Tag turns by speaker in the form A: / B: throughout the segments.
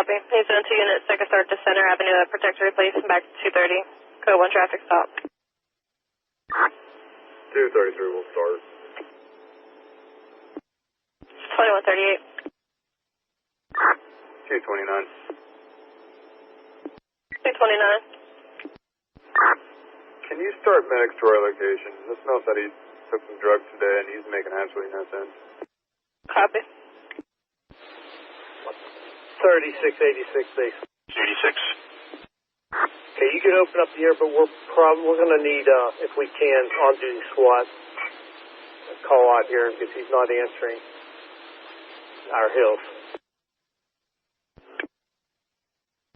A: Copy. Please send 2 units, second start to Center Avenue at Protector Place, back to 230. Code 1 traffic stop.
B: 233 will start.
A: 2138.
B: 229.
A: 229.
B: Can you start medics to our location? This Mel said he took some drugs today and he's making absolutely no sense.
A: Copy.
C: 3686 base.
D: 86.
C: Okay, you can open up the air, but we're going to need, if we can, on-duty SWAT call out here because he's not answering our hills.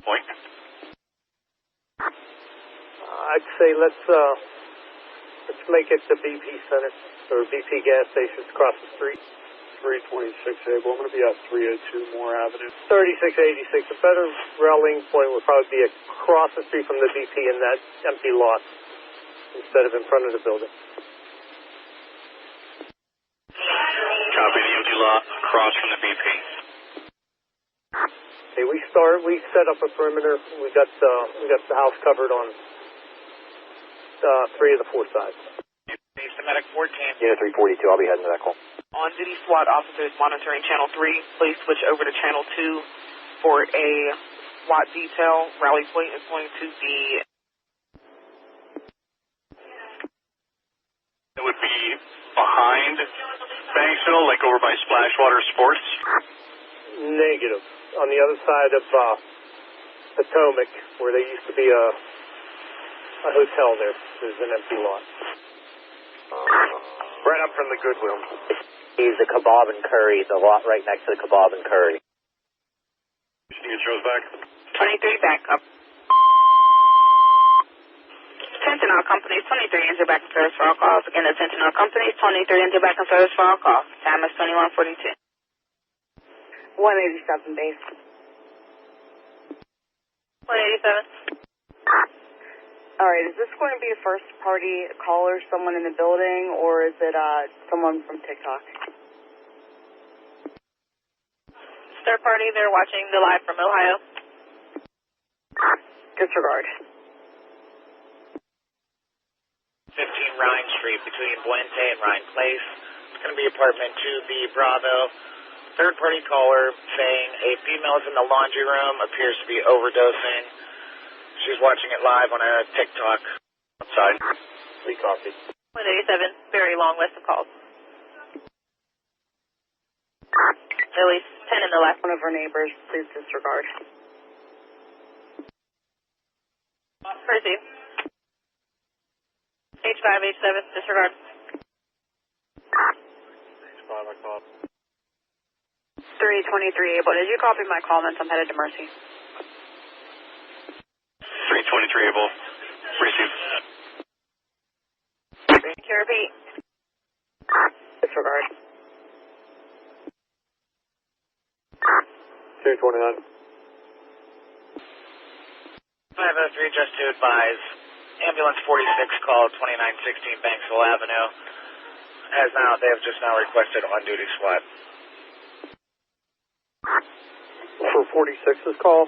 D: Point.
C: I'd say let's make it the BP Center or BP gas stations across the street.
B: 326 Able. I'm going to be at 302 Moore Avenue.
C: 3686. A better rallying point would probably be across the street from the BP in that empty lot instead of in front of the building.
D: Copy the empty lot across from the BP.
C: Okay, we set up a perimeter. We got the house covered on 3 of the 4 sides.
E: Medic 14.
F: Unit 342, I'll be heading to that call.
E: On-duty SWAT officers monitoring Channel 3. Please switch over to Channel 2 for a SWAT detail. Rally point is going to be...
D: It would be behind Banksville, like over by Splashwater Sports.
C: Negative. On the other side of Potomac, where there used to be a hotel there. There's an empty lot.
B: Right up from the Goodwill.
F: He's the Kebab and Curry, the lot right next to the Kebab and Curry.
D: Can you get yours back?
E: 23 back up. Attention all companies, 23 enter back in service for all calls. Again, attention all companies, 23 enter back in service for all calls. Time is 21:42.
A: 187 base. 187.
G: All right, is this going to be a first-party caller, someone in the building, or is it someone from TikTok?
A: Third party, they're watching the live from Ohio.
G: Disregard.
E: 15 Rhine Street between Buente and Rhine Place. It's going to be apartment 2B Bravo. Third-party caller saying a female is in the laundry room, appears to be overdosing. She's watching it live on a TikTok outside.
C: We copy.
A: 187, very long list of calls. At least 10 in the last.
G: One of our neighbors, please disregard.
A: Receive. H5, H7, disregard.
B: H5, I call.
G: 323 Able. Did you copy my comments? I'm headed to Mercy.
D: 323 Able. Receive.
A: Can you repeat?
G: Disregard.
B: 229.
E: 503, just to advise, ambulance 46 called 2916 Banksville Avenue. They have just now requested on-duty SWAT.
C: For 46's call?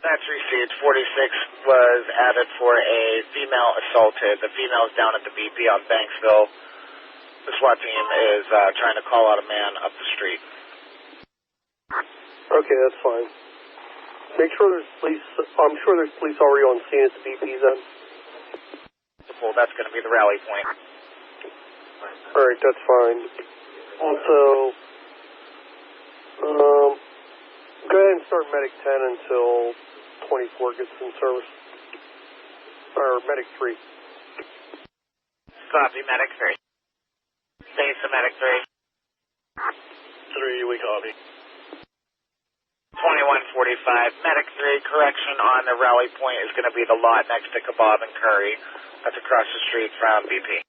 E: That's received. 46 was added for a female assaulted. The female's down at the BP on Banksville. The SWAT team is trying to call out a man up the street.
C: Okay, that's fine. Make sure there's police. I'm sure there's police already on scene at the BP then.
E: Well, that's going to be the rally point.
C: All right, that's fine. Also, go ahead and start Medic 10 until 24 gets in service. Or Medic 3.
E: Copy, Medic 3. Base to Medic 3.
B: 3, we copy.
E: 2145. Medic 3, correction on the rally point is going to be the lot next to Kebab and Curry. That's across the street from BP.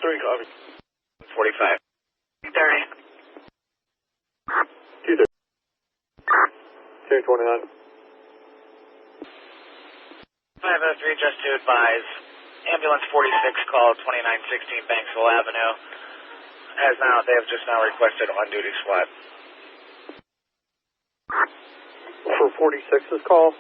B: 3, copy.
E: 45. 30.
B: 230. 229.
E: 503, just to advise, ambulance 46 called 2916 Banksville Avenue. They have just now requested on-duty SWAT.
C: For 46's call.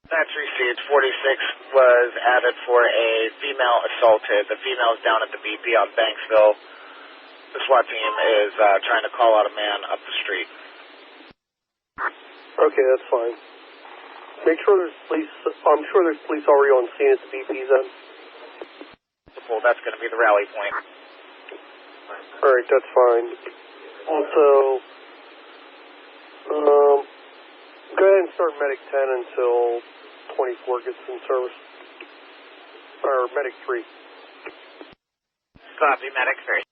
E: That's received. 46 was added for a female assaulted. The female's down at the BP on Banksville. The SWAT team is trying to call out a man up the street.
C: Okay, that's fine. Make sure there's police. I'm sure there's police already on scene at the BP then.
E: Well, that's going to be the rally point.
C: All right, that's fine. Also, go ahead and start Medic 10 until 24 gets in service. Or Medic 3.
E: Copy, Medic 3.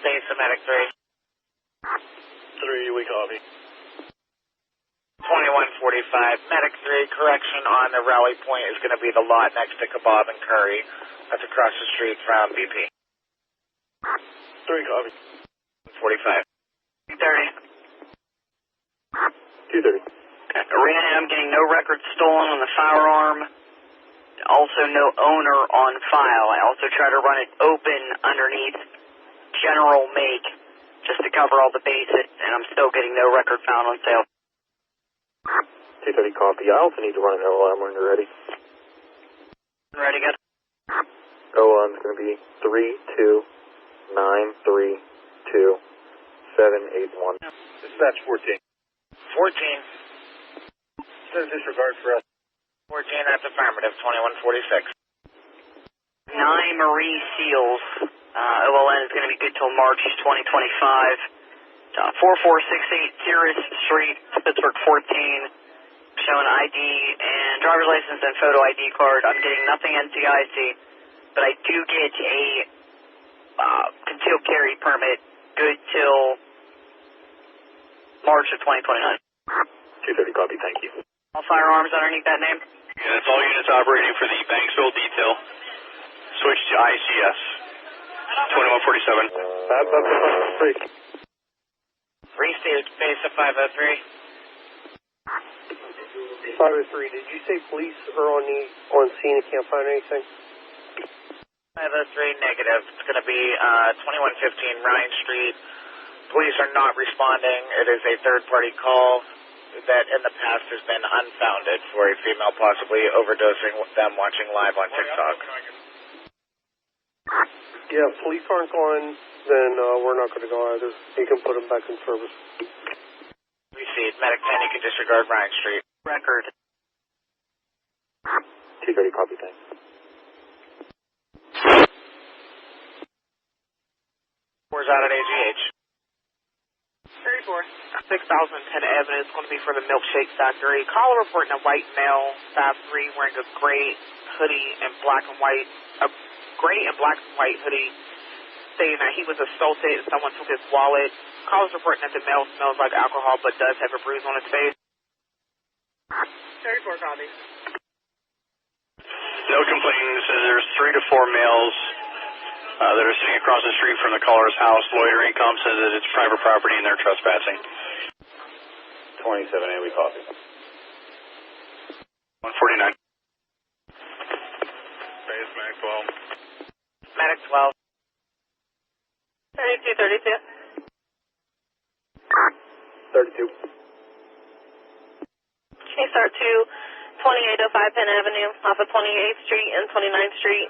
E: Stay to Medic 3.
C: 3, we copy.
E: 2145. Medic 3, correction on the rally point is going to be the lot next to Kebab and Curry. That's across the street from BP.
C: 3, copy.
E: 45. 230.
C: 230.
H: Arena M getting no record stolen on the firearm. Also no owner on file. I also try to run it open underneath general make just to cover all the bases, and I'm still getting no record found on sale.
C: 230 copy. I also need to run an OM when you're ready.
H: Ready, good?
C: OM's going to be 32932 781.
B: Dispatch 14.
E: 14.
B: Says disregard for us.
E: 14, that's affirmative. 2146.
H: 9 Marie Seals. OLN is going to be good till March 2025. 4468 Cirrus Street, Pittsburgh 14. Showing ID and driver's license and photo ID card. I'm getting nothing NCIC, but I do get a concealed carry permit good till March of 2029.
C: 230 copy, thank you.
H: All firearms underneath that name?
D: Yeah, that's all units operating for the Banksville detail. Switch to ICS. 2147.
C: That's 3.
E: Received. Base of 503.
C: 503, did you say police are on scene and can't find anything?
E: 503, negative. It's going to be 2115 Ryan Street. Police are not responding. It is a third-party call that in the past has been unfounded for a female possibly overdosing them watching live on TikTok.
C: Yeah, if police aren't going, then we're not going to go either. You can put them back in service.
E: Received. Medic 10, you can disregard Ryan Street.
H: Record.
C: 230 copy, thanks.
E: Where's out at AGH?
I: 34. 6000 Penn Avenue is going to be for the Milkshake Factory. Caller reporting a white male, 5'3", wearing a gray hoodie and black and white, a gray and black and white hoodie, saying that he was assaulted and someone took his wallet. Caller's reporting that the male smells like alcohol but does have a bruise on his face. 34 copy.
D: No complaints. There's 3 to 4 males that are sitting across the street from the caller's house. Loitering. Com says that it's private property and they're trespassing.
B: 27A, we copy.
D: 149.
B: Base Mac 12.
E: Medic 12.
A: 3232.
C: 32.
A: Case start to 2805 Penn Avenue off of 28th Street and 29th Street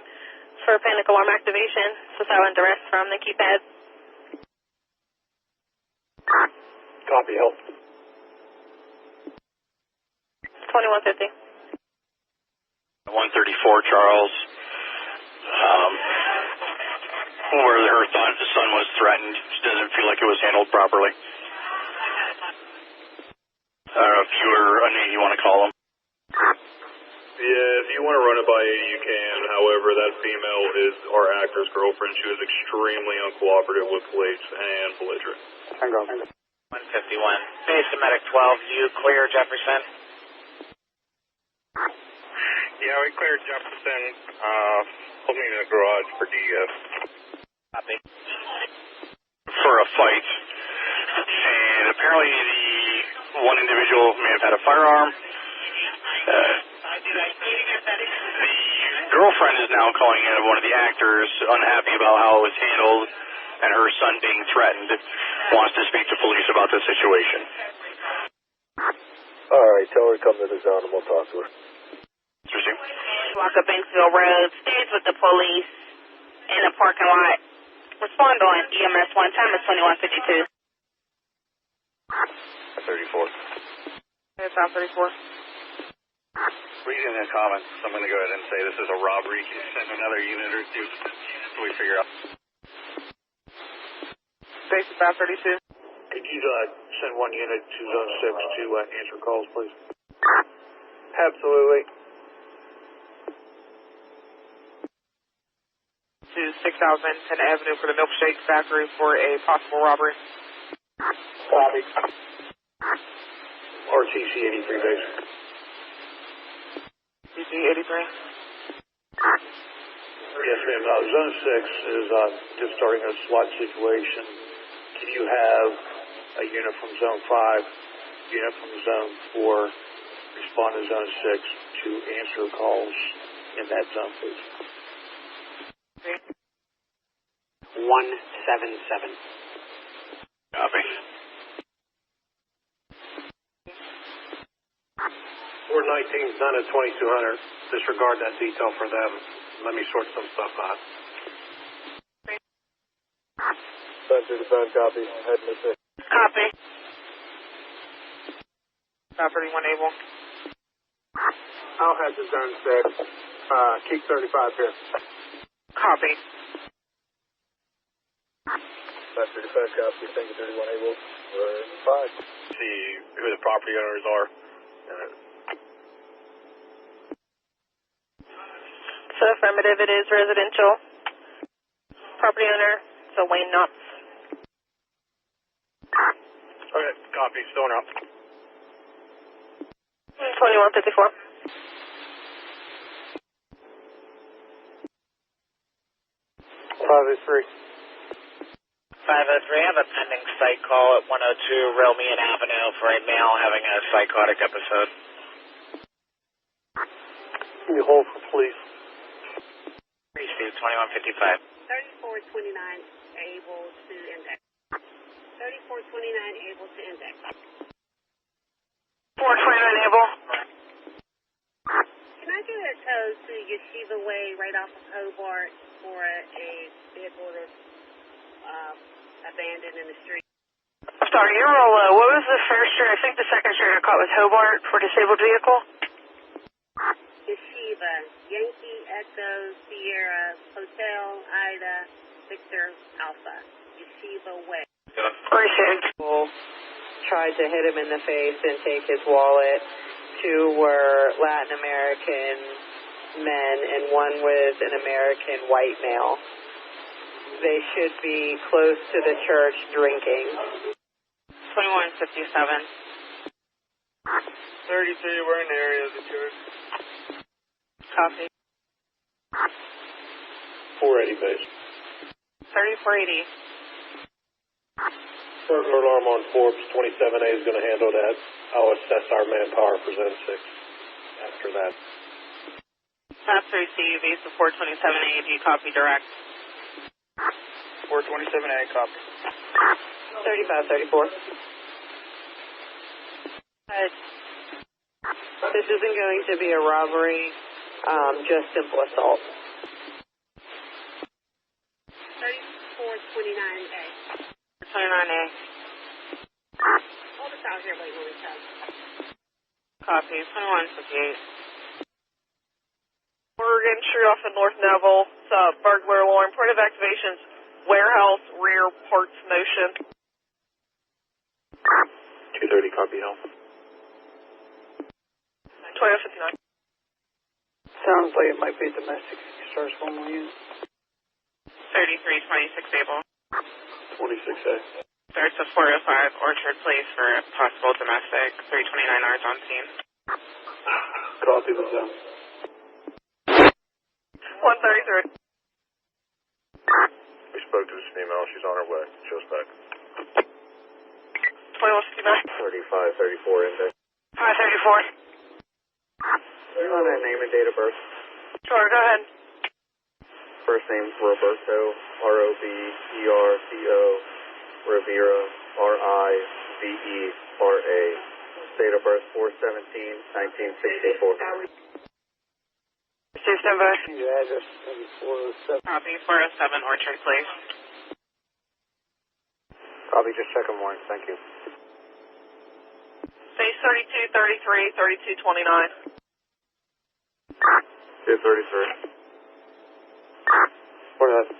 A: for panic alarm activation. So silent arrest from the keypad.
C: Copy, help.
A: 2150.
D: 134 Charles. Where her thought the son was threatened. She doesn't feel like it was handled properly. I don't know if you or Anita, you want to call him.
B: Yeah, if you want to run it by 80, you can. However, that female is our actor's girlfriend. She was extremely uncooperative with police and belligerent.
C: Hang on.
E: 151. Base to Medic 12. You clear Jefferson?
B: Yeah, we cleared Jefferson. Put me in the garage for DF.
E: Copy.
D: For a fight. And apparently the one individual may have had a firearm. The girlfriend is now calling in one of the actors, unhappy about how it was handled and her son being threatened. wants to speak to police about the situation.
C: All right, tell her to come to the zone and we'll talk to her.
D: Interesting.
A: Walk up Banksville Road, stays with the police in the parking lot. Respond on EMS 1, time is 21:52.
D: 34.
I: It's out 34.
D: Reading the comments, I'm going to go ahead and say this is a robbery. Can you send another unit or two so we figure out?
I: Base about 32.
C: Could you send one unit to Zone 6 to answer calls, please? Absolutely.
I: To 6000 10 Avenue for the Milkshake Factory for a possible robbery.
C: Copy. RTC 83 base.
I: CC 83.
C: Yes, ma'am. Zone 6 is just starting a SWAT situation. Can you have a unit from Zone 5, unit from Zone 4, respond to Zone 6 to answer calls in that zone, please?
F: 177.
D: Copy.
C: 419's done at 2200. Disregard that detail for them. Let me sort some stuff out. Zone to the zone, copy. Head to 6.
A: Copy.
I: About 31 able.
C: I'll head to Zone 6. Keep 35 here.
I: Copy.
C: That's 35 copy. Thank you, 31 able. We're 5.
D: See who the property owners are.
A: So affirmative, it is residential. Property owner, so Wayne Knopf.
D: Okay, copy. Still on route.
A: 21:54.
C: 503.
E: 503, I have a pending psych call at 102 Relmian Avenue for a male having a psychotic episode.
C: Can you hold for police?
E: Receive 2155.
J: 3429 able to index. 3429 able to index.
A: 429 able.
J: Can I get a tow to Yeshiva Way right off of Hobart for a vehicle that's abandoned in the street?
A: I'm sorry, you're real low. What was the first street? I think the second street I caught was Hobart for disabled vehicle.
J: Yeshiva, Yankee Echo Sierra Hotel Ida Victor Alpha. Yeshiva Way.
A: Appreciate it.
K: Tried to hit him in the face and take his wallet. 2 were Latin American men and 1 was an American white male. They should be close to the church drinking.
I: 2157.
C: 33, we're in the area of the church.
I: Copy.
C: 480 base.
I: 3480.
C: Burglar alarm on Forbes 27A is going to handle that. I'll assess our manpower for Zone 6 after that.
I: Maps receive, base of 427A, do you copy direct?
C: 427A, copy.
K: 3534. This isn't going to be a robbery, just simple assault.
J: 3429A.
I: 29A.
J: Hold us out here waiting on the tow.
I: Copy. 2158.
A: Oregon Street off of North Neville. It's a burglar alarm. Point of activations, warehouse, rear parts motion.
C: 230, copy, help.
A: 21:59.
K: Sounds like it might be domestic. Starts 1 more unit.
I: 3326 able.
C: 26A.
I: Starts at 405 Orchard Place for possible domestic. 329 hours on scene.
C: Copy the zone.
A: 133.
B: We spoke to this female. She's on her way. Show us back.
A: 21:59.
C: 3534 index.
A: 534.
C: You want a name and date of birth?
A: Sure, go ahead.
C: First name's Roberto, Roberto, Rivera,
F: 417-1964.
H: Steve, stand by.
C: Your address, 407.
I: Copy 407 Orchard Place.
F: Copy, just checking one. Thank you.
A: Base 3233, 3229.
B: 233.
F: What is that?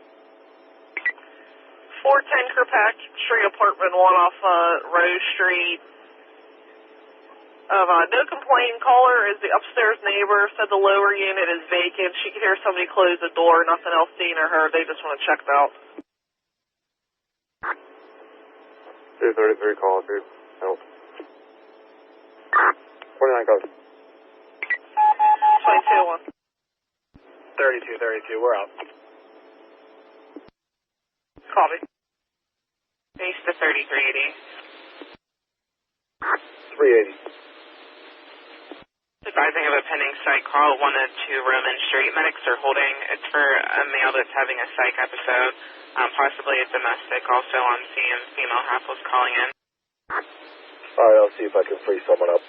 A: 410 Kirkpatrick Apartment 1 off Rose Street. No complaint. Caller is the upstairs neighbor. Said the lower unit is vacant. She could hear somebody close the door. Nothing else seen or heard. They just want to check it out.
B: 233 call, dude. Help.
F: 49 code.
A: 22-1.
F: 3232, we're out.
A: Copy.
I: Base to 3380.
F: 380.
I: Advising of a pending psych call, 102 Roman Street. Medics are holding. It's for a male that's having a psych episode, possibly a domestic. Also on scene, female half was calling in.
F: Alright, I'll see if I can free someone up.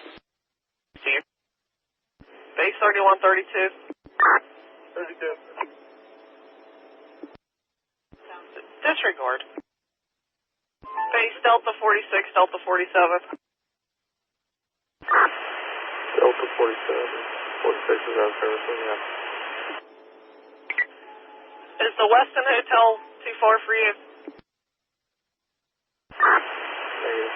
I: Steve?
A: Base 3132.
B: 32.
A: Disregard. Base Delta 46, Delta 47.
B: Delta 47. 46 is out of service, yeah.
A: Is the Westin Hotel too far for you?
B: Negative.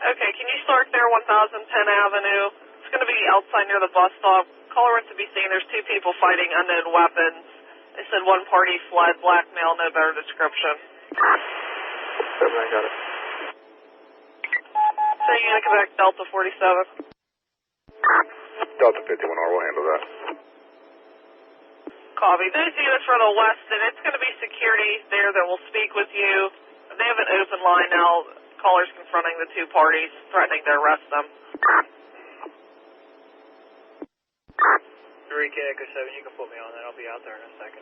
A: Okay, can you start there, 1010 Avenue? It's going to be outside near the bus stop. Caller wants to be seen. There's two people fighting unknown weapons. They said one party fled, black male, no better description.
B: 7, I got it.
A: So you're going to connect Delta 47?
B: Delta 51R will handle that.
A: Copy. Those units for the Westin, it's going to be security there that will speak with you. They have an open line now. Callers confronting the two parties, threatening to arrest them.
F: 3K Echo 7, you can put me on that. I'll be out there in a second.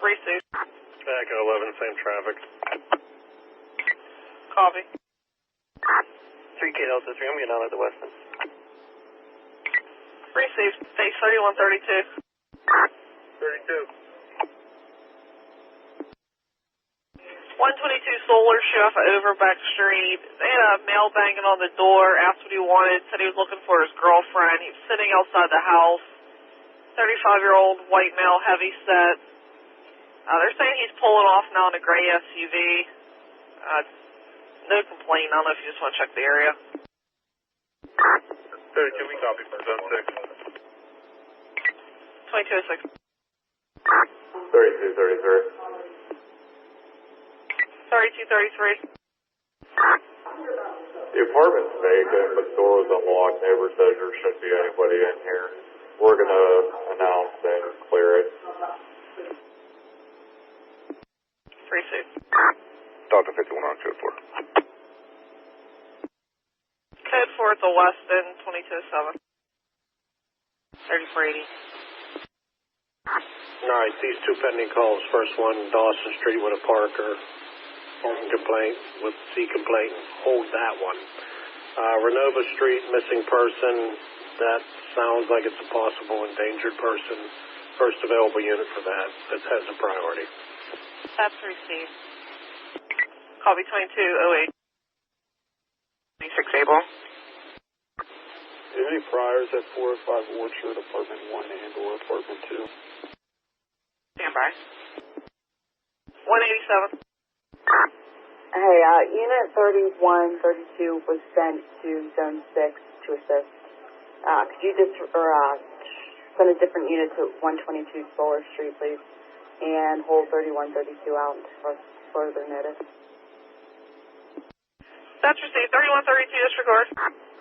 A: Receive.
B: Back at 11, same traffic.
A: Copy.
F: 3K Delta 3, I'm getting out at the Westin.
A: Receive. Base 3132.
B: 32.
A: 122 Solar Chef Overbeck Street. They had a male banging on the door, asked what he wanted, said he was looking for his girlfriend. He was sitting outside the house. 35-year-old white male, heavy set. They're saying he's pulling off now in a gray SUV. No complaint. I don't know if you just want to check the area.
B: 32, we copy for zone 6.
A: 2206.
B: 3233.
A: 3233.
B: The apartment's vacant, but the door was unlocked. Neighbor says there shouldn't be anybody in here. We're going to announce and clear it.
A: Receive.
B: Delta 51 on code 4.
A: Code 4 at the Westin, 227.
I: 3480.
C: All right, these two pending calls. First one, Dawson Street with a Parker. Complaint with C complaint. Hold that one. Renova Street, missing person. That sounds like it's a possible endangered person. First available unit for that. That has a priority.
A: That's received. Copy 2208.
I: 26 able.
C: Any priors at 4 or 5 Orchard, apartment 1 and or apartment 2?
I: Stand by.
A: 187.
G: Hey, Unit 3132 was sent to Zone 6 to assist. Could you just send a different unit to 122 Solar Street, please, and hold 3132 out for further notice?
A: That's received. 3132, disregard.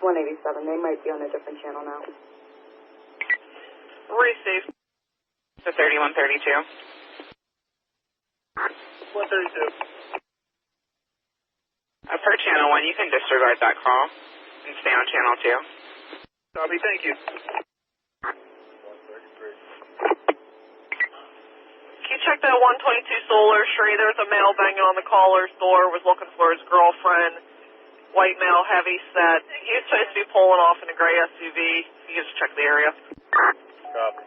G: 187. They might be on a different channel now.
A: Received.
I: To 3132.
B: 132.
I: Per channel 1, you can disregard that call and stay on channel 2.
B: Copy, thank you.
A: Can you check that 122 Solar Street? There was a male banging on the caller's door, was looking for his girlfriend. white male, heavy set. He was supposed to be pulling off in a gray SUV. You just check the area.
B: Copy.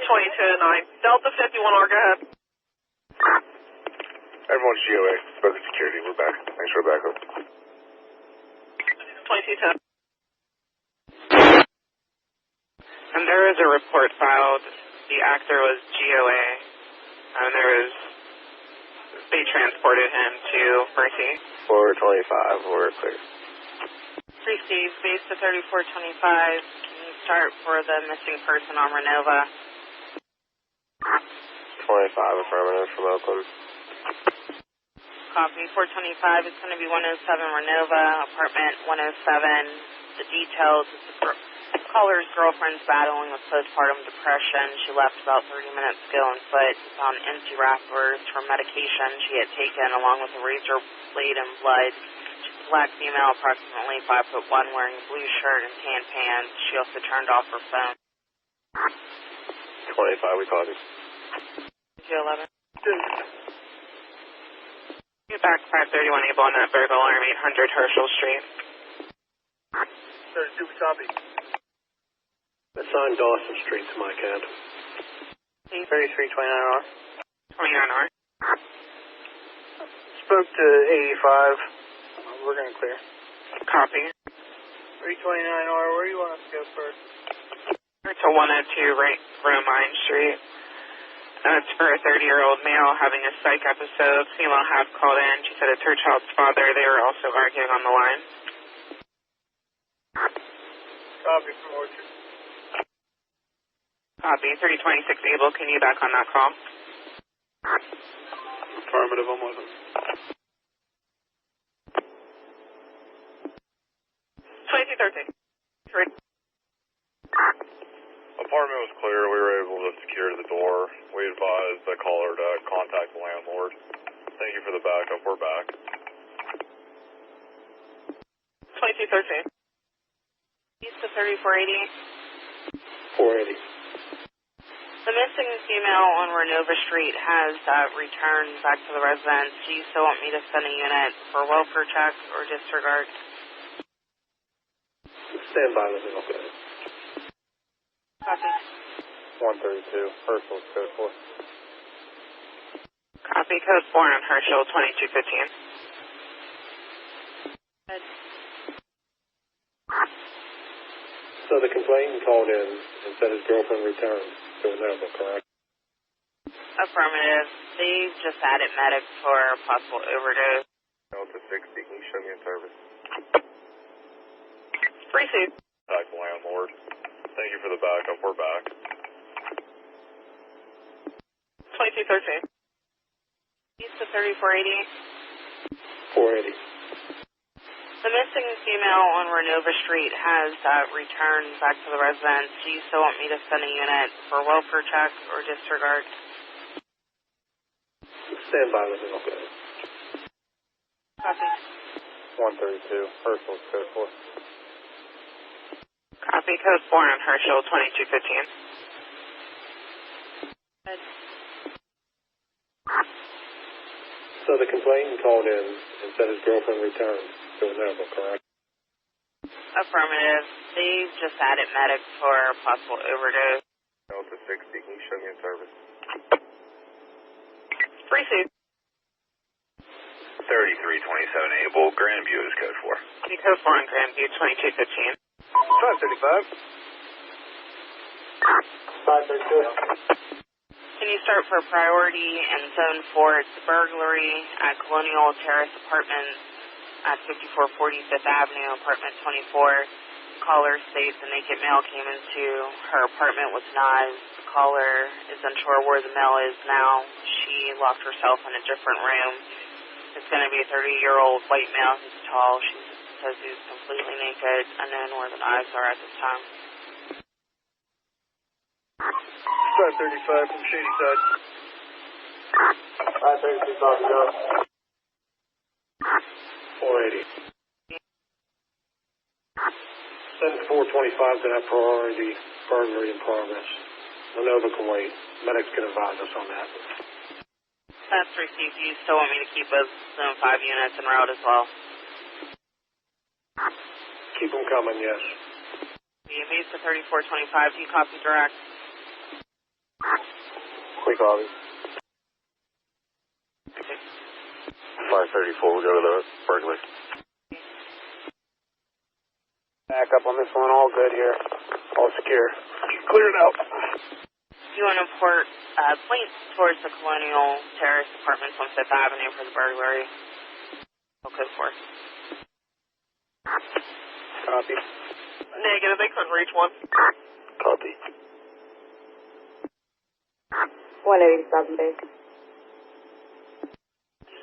A: 2209. Delta 51R, go ahead.
B: Everyone's GOA. Spoken security. We're back. Thanks for the backup.
A: 2210.
I: And there was a report filed. The actor was GOA. And they transported him to Mercy.
F: 425, we're clear.
I: Receive, base to 3425. Can you start for the missing person on Renova?
F: 25 affirmative from Oakland.
I: Copy, 425. It's going to be 107 Renova, apartment 107. The details, the caller's girlfriend's battling with postpartum depression. She left about 30 minutes ago on foot. Found empty wrappers for medication she had taken, along with a razor blade and blood. She's a black female, approximately 5'1", wearing a blue shirt and tan pants. She also turned off her phone.
F: 25, we called you.
I: 211. Get back 531 able on that burglar alarm, 800 Herschel Street.
C: 32, copy. Assign Dawson Street to my cab.
F: 3329R.
I: 29R.
C: Spoke to 85. We're going to clear.
I: Copy.
C: 329R, where do you want us to go first?
I: It's a 102 Romine Street. It's for a 30-year-old male having a psych episode. Female had called in. She said it's her child's father. They were also arguing on the line.
C: Copy from Orchard.
I: Copy. 326 able. Can you back on that call?
B: Affirmative, I'm with him.
A: 2213.
B: Apartment was clear. We were able to secure the door. We advised the caller to contact the landlord. Thank you for the backup. We're back.
A: 2213.
I: East of 3480.
C: 480.
I: The missing female on Renova Street has returned back to the residence. Do you still want me to send a unit for welfare check or disregard?
C: Stand by with me, okay.
I: Copy.
F: 132, Herschel, code 4.
I: Copy. Code 4 on Herschel, 2215. Good.
C: So the complainant called in and said his girlfriend returned to Renova, correct?
I: Affirmative. They just added medics for a possible overdose.
B: Delta 60, can you show me in service?
A: Receive.
B: Contact the landlord. Thank you for the backup. We're back.
A: 2213.
I: East of 3480.
C: 480.
I: The missing female on Renova Street has returned back to the residence. Do you still want me to send a unit for welfare check or disregard?
C: Stand by with me, okay.
I: Copy.
F: 132, Herschel, code 4.
I: Copy. Code 4 on Herschel, 2215. Good.
C: So the complainant called in and said his girlfriend returned to Renova, correct?
I: Affirmative. They just added medics for a possible overdose.
B: Delta 60, can you show me in service?
A: Receive.
B: 3327 able. Grandview is code 4.
I: Copy. Code 4 on Grandview, 2215.
C: 535. 532.
I: Can you start for priority in Zone 4? It's a burglary at Colonial Terrace Apartments at 5440 Fifth Avenue, apartment 24. Caller states a naked male came into her apartment with knives. The caller is unsure where the male is now. She locked herself in a different room. It's going to be a 30-year-old white male who's tall. She says he's completely naked. Unknown where the knives are at this time.
C: 535 from Shady Side. 532, copy, go. 480. Send 425 to that priority burglary in progress. Renova can wait. Medics can advise us on that.
I: That's received. Do you still want me to keep those Zone 5 units en route as well?
C: Keep them coming, yes.
I: EMVs to 3425. Do you copy direct?
C: We copy.
L: 534, we'll go to the burglary.
C: Back up on this one, all good here. All secure. Clear it out.
I: Do you want to port point towards the Colonial Terrace Apartments on 5th Avenue for the burglary? Okay, for.
C: Copy.
A: Negative, they couldn't reach one.
C: Copy.
G: 187 base.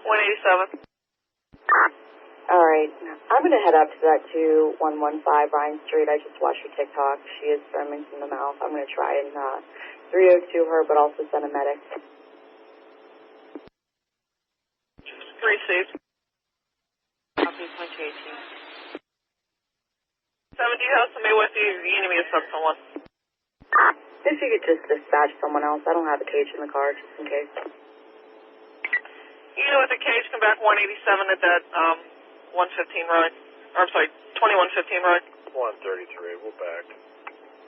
A: 187.
G: All right. I'm going to head up to that 2115 Ryan Street. I just watched her TikTok. She is foaming from the mouth. I'm going to try and 302 her, but also send a medic.
A: Received.
I: Copy, point 218.
A: 7, do you have somebody with you? You need me to sub someone.
G: If you could just dispatch someone else. I don't have a cage in the car, just in case.
A: You know, with the cage, come back 187 at that 115 ride. Or, I'm sorry, 2115 ride.
B: 133, we're back.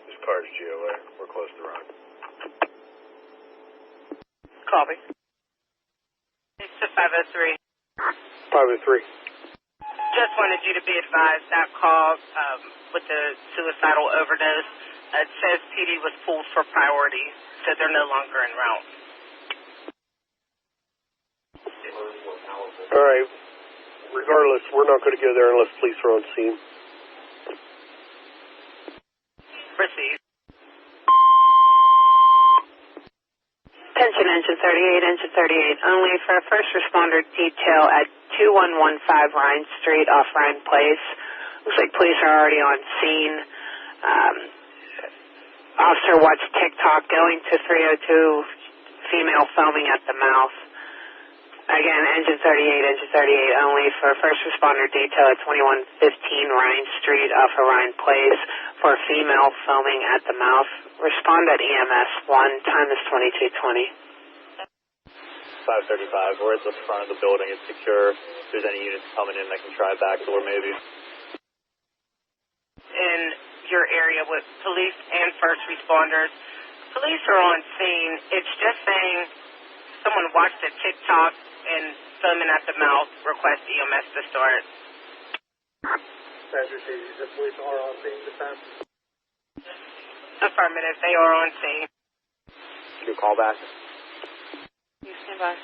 B: This car's GOA. We're close to run.
A: Copy.
I: It's to 503.
C: 503.
I: Just wanted you to be advised that call with the suicidal overdose, it says PD was pulled for priority, so they're no longer en route.
C: All right. Regardless, we're not going to go there unless police are on scene.
I: Proceed.
K: Attention, Engine 38, Engine 38. Only for a first responder detail at 2115 Ryan Street off Ryan Place. Looks like police are already on scene. Officer watched TikTok going to 302, female foaming at the mouth. Again, Engine 38, Engine 38 only for first responder detail at 2115 Ryan Street off of Ryan Place for a female foaming at the mouth. Respond at EMS 1, time is 2220.
L: 535, we're at the front of the building, it's secure. If there's any units coming in that can try back door maybe.
I: In your area with police and first responders, police are on scene. It's just saying someone watched a TikTok and foaming at the mouth, request EMS to start.
C: The police are on scene this time.
I: Affirmative, they are on scene.
L: Can you call back?
I: You stand by.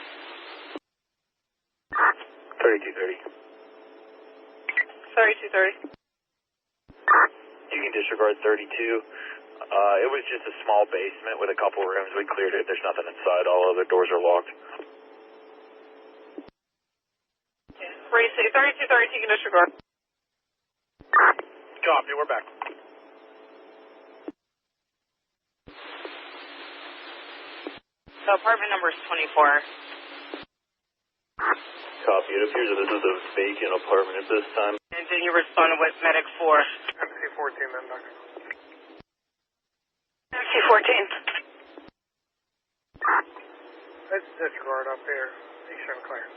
C: 3230.
A: 3230.
L: You can disregard 32. It was just a small basement with a couple rooms. We cleared it. There's nothing inside. All other doors are locked.
A: Receive 3230, you can disregard.
C: Copy, we're back.
I: So apartment number is 24.
L: Copy. It appears that this is a vacant apartment at this time.
I: And then you responded with medic 4.
C: MC14 then, Doctor.
I: MC14.
C: Let's disregard up here. He shouldn't clear.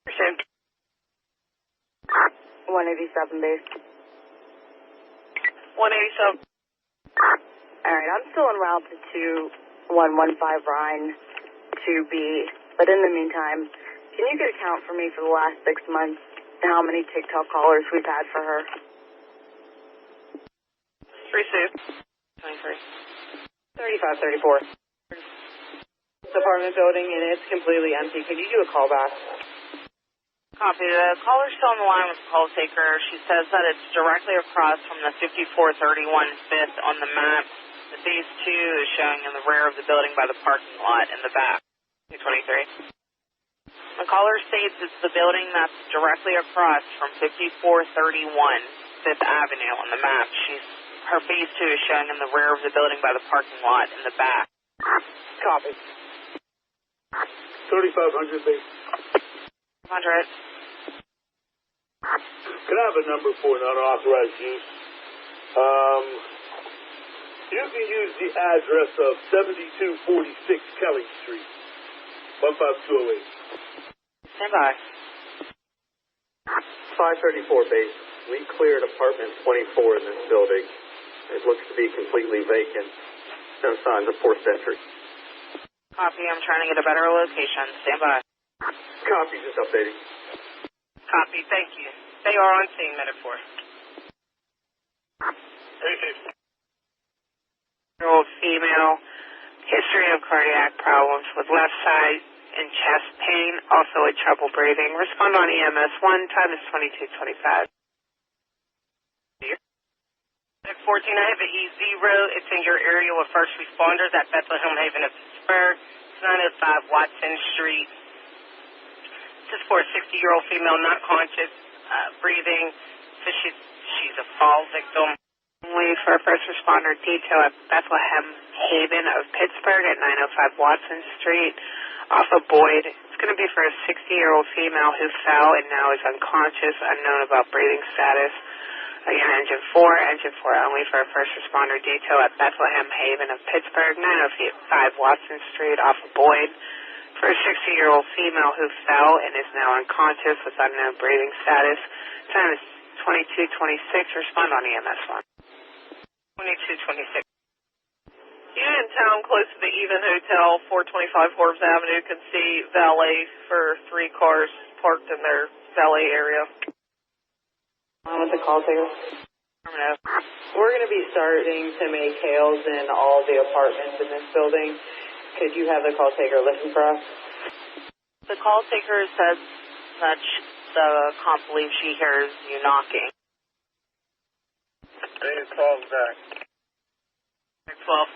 I: Received.
G: 187 base.
A: 187.
G: All right, I'm still en route to 2115 Ryan 2B, but in the meantime, can you get a count for me for the last 6 months how many TikTok callers we've had for her?
A: Received.
I: 23.
K: 3534. This apartment building and it's completely empty. Could you do a call back?
I: Copy. The caller's still on the line with the call taker. She says that it's directly across from the 5431 5th on the map. The phase 2 is showing in the rear of the building by the parking lot in the back. 223. The caller states it's the building that's directly across from 5431 5th Avenue on the map. Her phase 2 is showing in the rear of the building by the parking lot in the back.
K: Copy.
C: 3500 base.
I: 100.
C: Can I have a number for an unauthorized use? You can use the address of 7246 Kelly Street.
B: 15208.
K: Stand by.
M: 534 base. We cleared apartment 24 in this building. It looks to be completely vacant. No signs of forced entry.
I: Copy. I'm trying to get a better location. Stand by.
M: Copy. Just updating.
H: Copy. Thank you. They are on scene, Medic 4.
I: Old female. History of cardiac problems with left side and chest pain. Also with trouble breathing. Respond on EMS 1. Time is 22:25.
H: Medic 14, I have an E0. It's in your area with first responders at Bethlehem Haven of Pittsburgh. It's 905 Watson Street. This is for a 60-year-old female, not conscious, breathing. So she's a fall victim.
I: Only for first responder detail at Bethlehem Haven of Pittsburgh at 905 Watson Street off of Boyd. It's going to be for a 60-year-old female who fell and now is unconscious, unknown about breathing status. Again, Engine 4 only for a first responder detail at Bethlehem Haven of Pittsburgh, 905 Watson Street off of Boyd. For a 60-year-old female who fell and is now unconscious with unknown breathing status. Time is 22:26. Respond on EMS 1.
H: 22:26. Unit in town close to the Even Hotel, 425 Forbes Avenue, can see valet for 3 cars parked in their valet area.
K: With the call taker. We're going to be starting to make hails in all the apartments in this building. Could you have the call taker listen for us?
I: The call taker says that the comp believes she hears you knocking.
B: Hey, 12 back.
H: 12.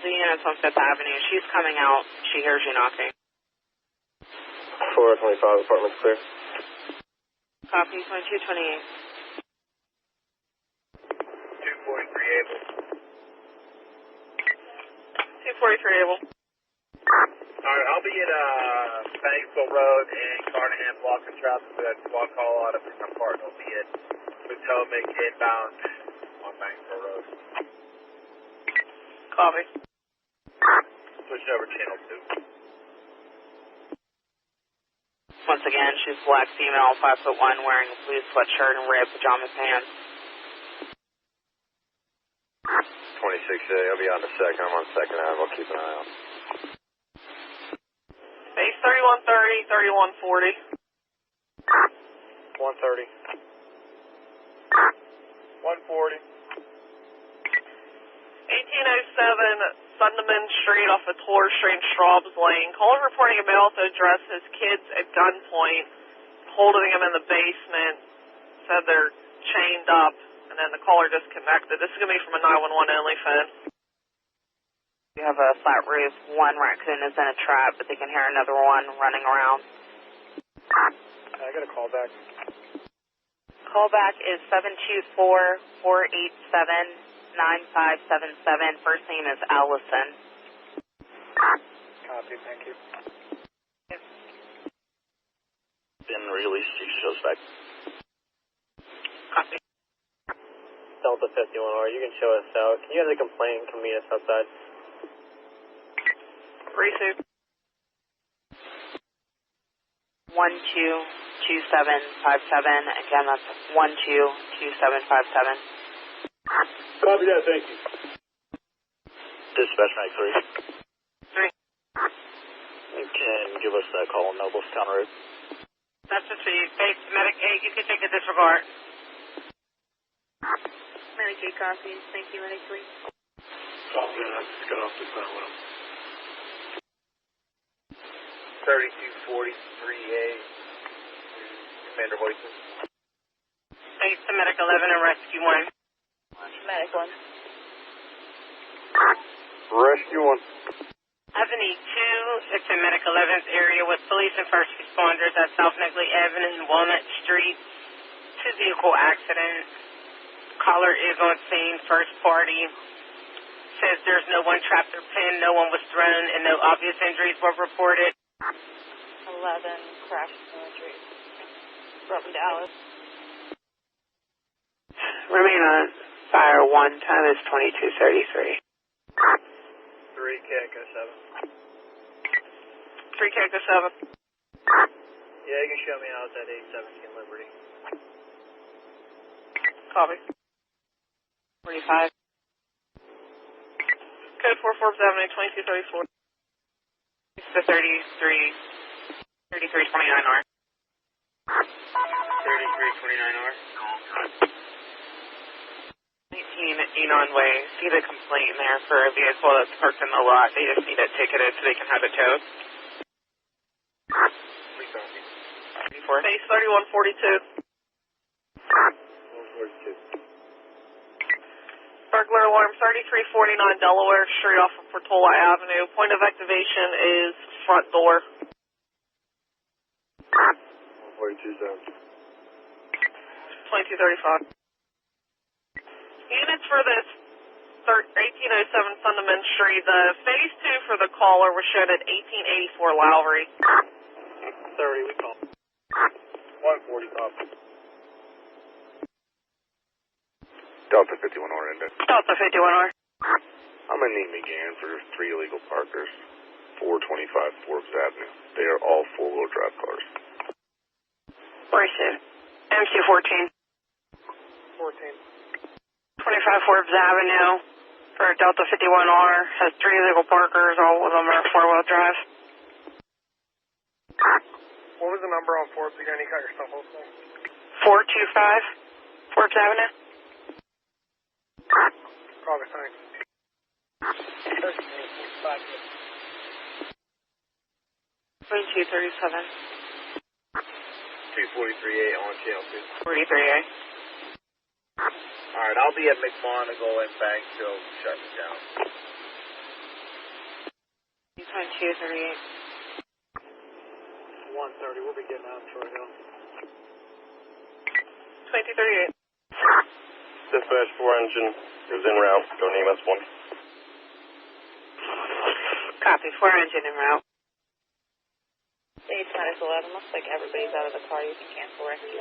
I: The unit's on 5th Avenue. She's coming out. She hears you knocking.
M: 425 apartments clear.
I: Copy 2228.
B: 243 able.
H: 243 able.
B: Alright, I'll be at Banksville Road and Carnahan blocking traffic for that squad call out of my part. I'll be at Potomac inbound on Banksville Road.
H: Copy.
B: Switching over channel 2.
I: Once again, she's black female, 5'1", wearing a blue sweatshirt and red pajama pants.
M: 26A, I'll be on the second. I'm on second Ave. I'll keep an eye out.
A: Base 3130, 3140.
B: 130. 140.
A: 1807 Sunderman Street off of Torr Street, Straubs Lane. Caller reporting a male to address his kids at gunpoint, holding them in the basement. Said they're chained up, and then the caller disconnected. This is going to be from a 911 only phone.
I: You have a flat roof. One raccoon is in a trap, but they can hear another one running around.
B: I got a call back.
I: Callback is 724-487-9577. First name is Allison.
B: Copy, thank you.
L: Been released, you show back.
I: Copy.
F: Delta 51R, you can show us out. Can you have the complaint come meet us outside?
A: Receive.
I: 122757. Again, that's 122757.
B: Copy that, thank you.
L: Dispatch Mag 3.
A: 3.
L: You can give us that call on Noblestown Road.
H: That's the chief. Base Medic 8, you can take a disregard.
J: Medic 8 copies. Thank you, Medic 3.
B: Copy that. Just got off the phone with him. 3243A. Commander Voices.
H: Base to Medic 11 and Rescue 1.
J: Medic 1.
M: Rescue 1.
H: Avenue 2, it's in Medic 11's area with police and first responders at South Negley Avenue and Walnut Street. 2 vehicle accident. Caller is on scene, first party. Says there's no one trapped or pinned, no one was thrown, and no obvious injuries were reported.
J: 11, crash injury. Brought me to Alice.
K: Remain on fire 1, time is 22:33.
B: 3 Echo 7.
A: Street, Cactus 7.
B: Yeah, you can show me out at 817 Liberty.
A: Copy.
I: 45.
A: Code 4 Forbes Avenue, 2234.
I: It's the 3329R.
B: 3329R.
I: 19 Enon Way. See the complaint there for a vehicle that's parked in the lot. They just need it ticketed so they can have it towed. 34.
A: Base 3142.
B: 142.
A: Burglar alarm 3349 Delaware Street off of Portola Avenue. Point of activation is front door.
B: 142 zone.
A: 2235. Units for this 1807 Fundament Street. The phase 2 for the caller was shown at 1884 Lowry.
B: 30, we call. 140 copy.
L: Delta 51R index.
H: Delta 51R.
L: I'm going to need McGann for 3 illegal parkers, 425 Forbes Avenue. They are all 4-wheel drive cars.
H: Received. MC14.
B: 14.
H: 25 Forbes Avenue for Delta 51R. Has 3 illegal parkers. All of them are 4-wheel drive.
B: What was the number on Forbes again? You got your stuff open?
H: 425 Forbes Avenue.
B: Copy, thanks.
I: 2237.
B: 243A on channel 2.
I: 43A.
B: Alright, I'll be at McMonagle and Banksville shutting down.
I: 2238.
B: 130, we'll be getting out of Troy Hill.
A: 2238.
L: Dispatch 4 engine is en route. Go name us 1.
I: Copy. 4 engine en route.
J: Stage minus 11. Looks like everybody's out of the car. You can cancel rescue.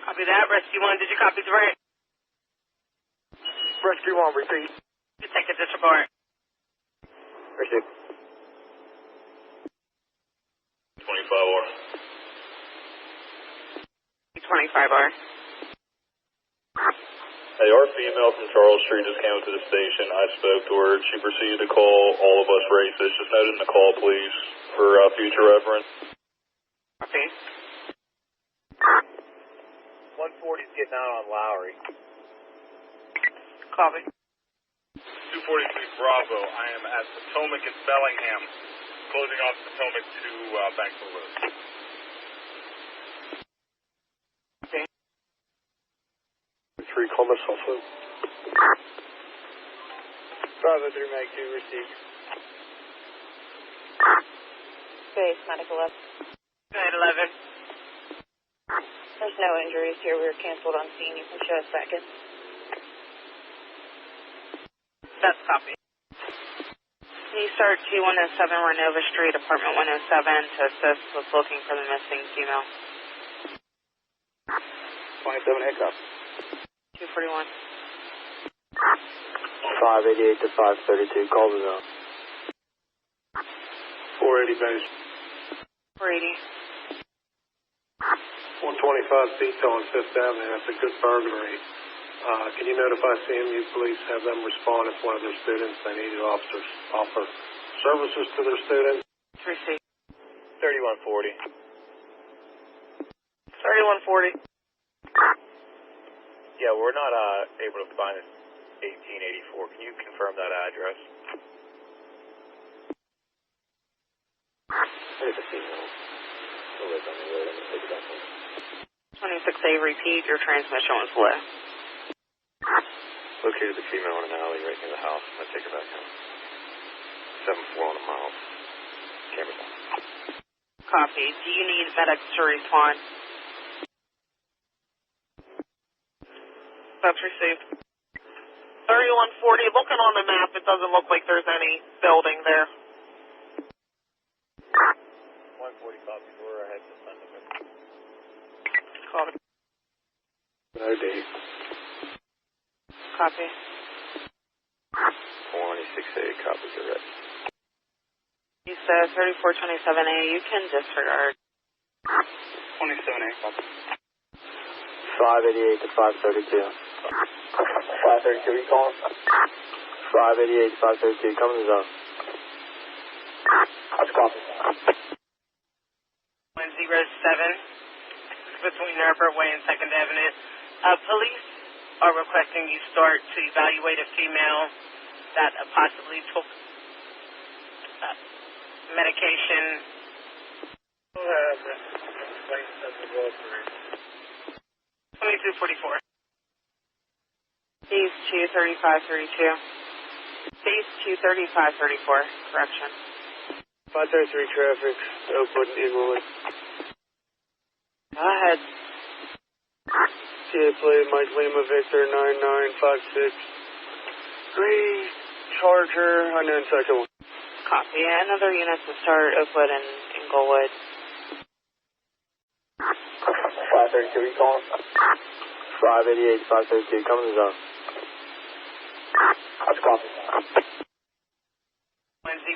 H: Copy that. Rescue 1, did you copy 3?
B: Rescue 1, repeat.
H: Detective disregard.
B: Receive.
L: 25R.
I: 25R.
L: Hey, our female from Charles Street just came up to the station. I spoke to her. She proceeded to call all of us racists. Just note in the call, please, for future reference.
I: Copy.
B: 140's getting out on Lowry.
I: Copy.
L: 243 Bravo. I am at Potomac and Bellingham, closing off Potomac to Banksville Road.
I: Okay.
B: 3, call myself in. Bravo 3, Mag 2, receive.
J: Base medical 11.
H: 911.
J: There's no injuries here. We were canceled on scene. You can show us back in.
H: That's copy.
I: Can you start G107 Renova Street, apartment 107, to assist with looking for the missing female?
B: 27 hiccup.
I: 241.
B: 588 to 532, call the zone. 480 base.
I: 480.
B: 125 Beaton on 5th Avenue, that's a good burglary. Can you notify CMU police, have them respond if one of their students, they need officers, offer services to their students?
I: Receive.
B: 3140.
A: 3140.
L: Yeah, we're not able to find it. 1884. Can you confirm that address?
B: There's a female. Who lives on the road? I'm going to pick it up.
I: 26A, repeat, your transmission was low.
L: Located the female in an alley right near the house. I'm going to take her back home. 7-4 on a mile. Camera's on.
I: Copy. Do you need medics to respond?
A: That's received. 3140. Looking on the map, it doesn't look like there's any building there.
B: 140 copy, we're ahead to Thunderbird.
A: Copy.
B: No date.
I: Copy.
L: 496A copies are ready.
I: Fotze, 3427A. You can disregard.
L: 27A.
F: 588 to 532.
B: 532, you calling?
F: 588 to 532. Come in the zone.
B: Let's copy.
H: 107 between Airport Way and 2nd Avenue. Police are requesting you start to evaluate a female that possibly took medication. 2244.
I: Base 23532. Base 23534. Correction.
M: 533 traffic, Oakwood and Inglewood.
I: Go ahead.
M: TA plate, Mike Lima Victor 9956. Green Charger, unknown second one.
I: Copy. Another unit to start Oakwood and Inglewood.
B: 532, you calling?
F: 588 to 532. Come in the zone.
B: Let's copy.
H: 107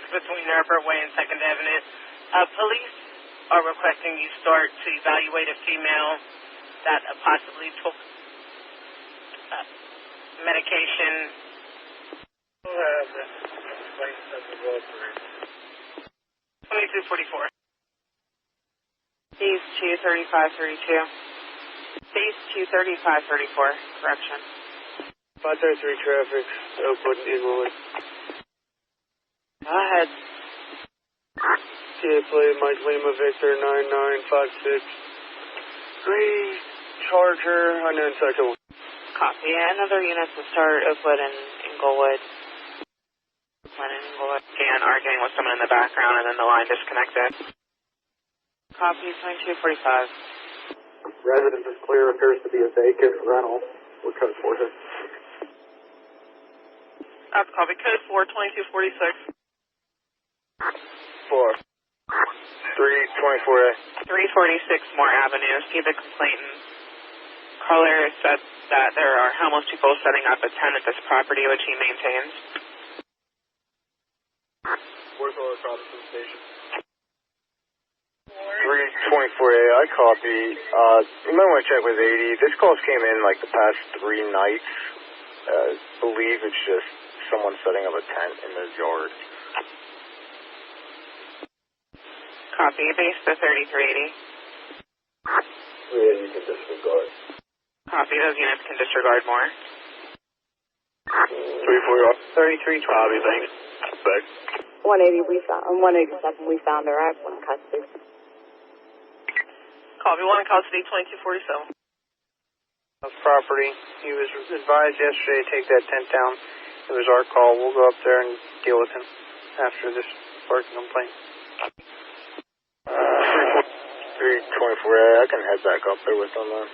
H: between Airport Way and 2nd Avenue. Police are requesting you start to evaluate a female that possibly took medication. 2244.
I: Base 23532. Base 23534. Correction.
M: 533 traffic, Oakwood and Inglewood.
I: Go ahead.
M: TA plate, Mike Lima Victor 9956. Green Charger, unknown second one.
I: Copy. Another unit to start Oakwood and Inglewood. Oakwood and Inglewood.
N: And arguing with someone in the background and then the line disconnected.
I: Copy. 2245.
M: Residence is clear, appears to be a vacant rental. What code for it?
A: That's copy. Code 4, 2246.
L: 4. 324A.
N: 346 Moore Avenue. See the complainant. Caller said that there are homeless people setting up a tent at this property, which he maintains.
L: Where's all the Robinson Station? 324A, I copy. You might want to check with 80. This calls came in like the past 3 nights. Believe it's just someone setting up a tent in their yard.
N: Copy. Base to 3380.
L: Yeah, you can disregard.
N: Copy. Those units can disregard more.
L: 3320. Copy, thanks. Back.
G: 180 we found, 187 we found her at one custody.
A: Copy. 1 in custody, 2247.
O: Property. He was advised yesterday to take that tent down. It was our call. We'll go up there and deal with him after this parking complaint.
L: 324A, I can head back up there with them then.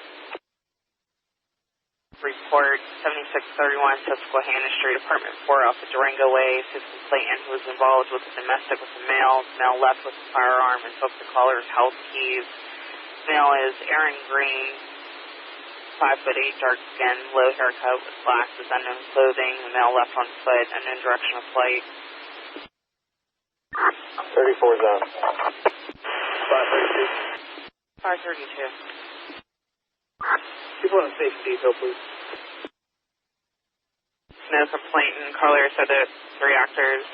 I: Report 7631 Susquehanna Street, Apartment 4 off of Durango Way. Says complainant who was involved with a domestic with a male. Male left with a firearm and took the caller's house keys. Male is Aaron Green, 5'8", dark skin, low haircut with glasses, unknown clothing. The male left on foot, unknown direction of flight.
L: 34 zone. 532.
I: 532.
M: People on safe detail, please.
N: No complainant. Caller said that 3 actors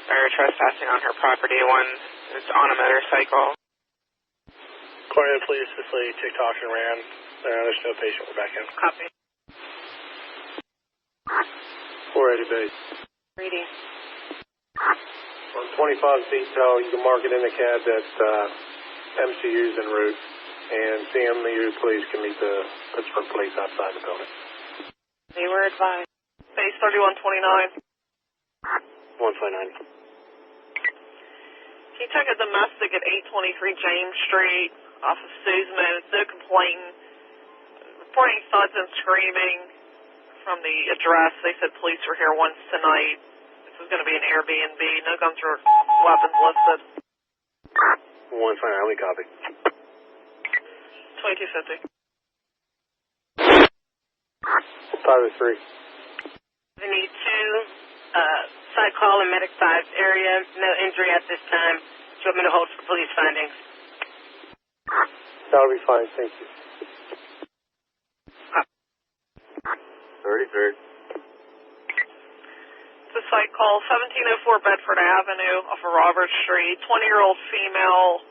N: are trespassing on her property. One is on a motorcycle.
L: Clarendon Police, this lady TikTok and ran. There's no patient. We're back in.
N: Copy.
M: 480 base.
I: Reading.
M: On 25 detail, you can mark it in the CAD that MCU's en route, and CMU police can meet the Pittsburgh police outside the building.
I: They were advised.
A: Base 3129.
M: 129.
A: He took a domestic at 823 James Street off of Suzeman. It's no complainant. Reporting thuds and screaming from the address. They said police were here once tonight. This is going to be an Airbnb. No guns or weapons listed.
L: 129, we copy.
A: 2250.
M: 503.
H: We need 2 Side call in Medic 5's area. No injury at this time. Do you want me to hold for police findings?
M: That'll be fine, thank you.
B: 33rd.
A: It's a site call, 1704 Bedford Avenue off of Robert Street. 20-year-old female,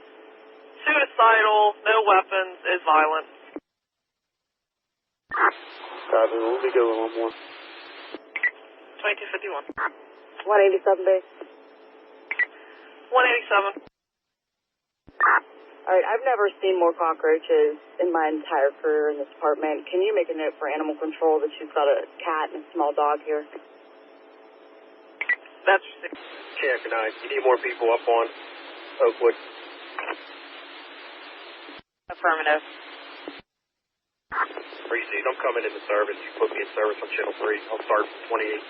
A: suicidal, no weapons, is violent.
M: Copy, we'll be going one more.
A: 2251.
G: 187 base.
A: 187.
G: Alright, I've never seen more cockroaches in my entire career in this department. Can you make a note for animal control that she's got a cat and a small dog here?
A: That's
M: Check, and you need more people up on Oakwood.
N: Affirmative.
M: Precinct, I'm coming into service. You put me in service on Channel 3. I'll start from 28.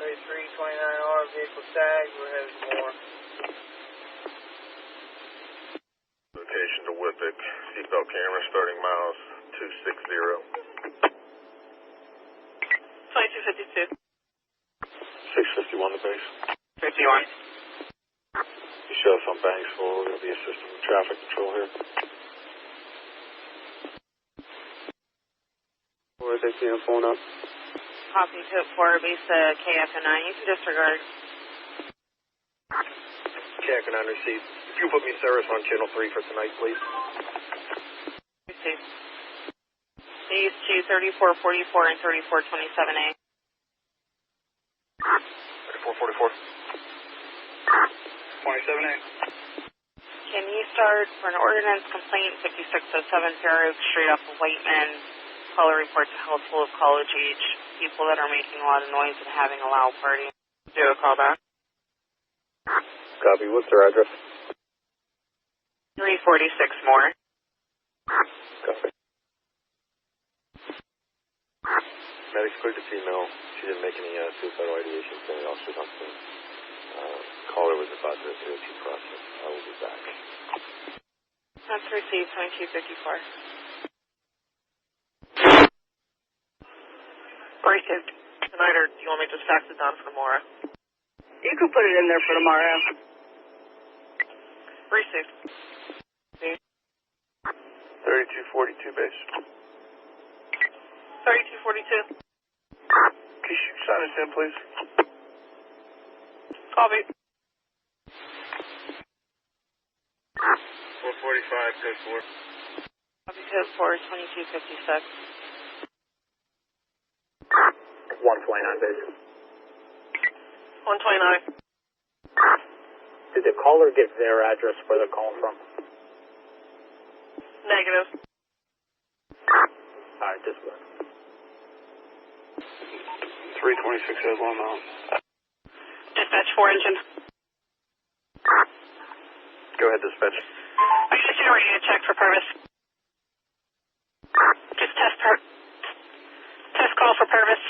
O: 3329R, vehicle tag, we're headed more.
B: Location to Whippick. Seatbelt camera starting miles 260.
A: 2252.
C: 651 the base.
N: 51.
C: You show us on Banksville. We're going to be assisting with traffic control here.
M: Where is that phone up?
N: Copy to 4, base KF9. You can disregard.
M: Check, and receive. If you put me in service on Channel 3 for tonight, please.
N: Receive. These to 3444 and 3427A.
B: 3444. 27A.
N: Can you start for an ordinance complaint 5607 Fair Oak Street off of Whiteman? Caller report to household of college age people that are making a lot of noise and having a loud party. Do a call back.
M: Copy. What's their address?
N: 346 more.
M: Copy. Medics cleared the female. She didn't make any suicidal ideation. Any officers on scene. Caller was about to do a T process. I will be back.
N: That's received 2254.
A: Received. Tonight, or do you want me to just fax it down for tomorrow?
G: You could put it in there for tomorrow.
A: Received.
B: 3242 base.
A: 3242.
B: Can you sign us in, please?
A: Copy.
B: 445, code 4.
N: Copy code 4, 2256.
L: 129 base.
A: 129.
L: Did the caller give their address where they're calling from?
A: Negative.
L: Alright, this way.
C: 326 has 1 mile.
H: Dispatch 4 engine.
B: Go ahead, dispatch.
H: Are you just doing a radio check for purpose? Just test call for purpose.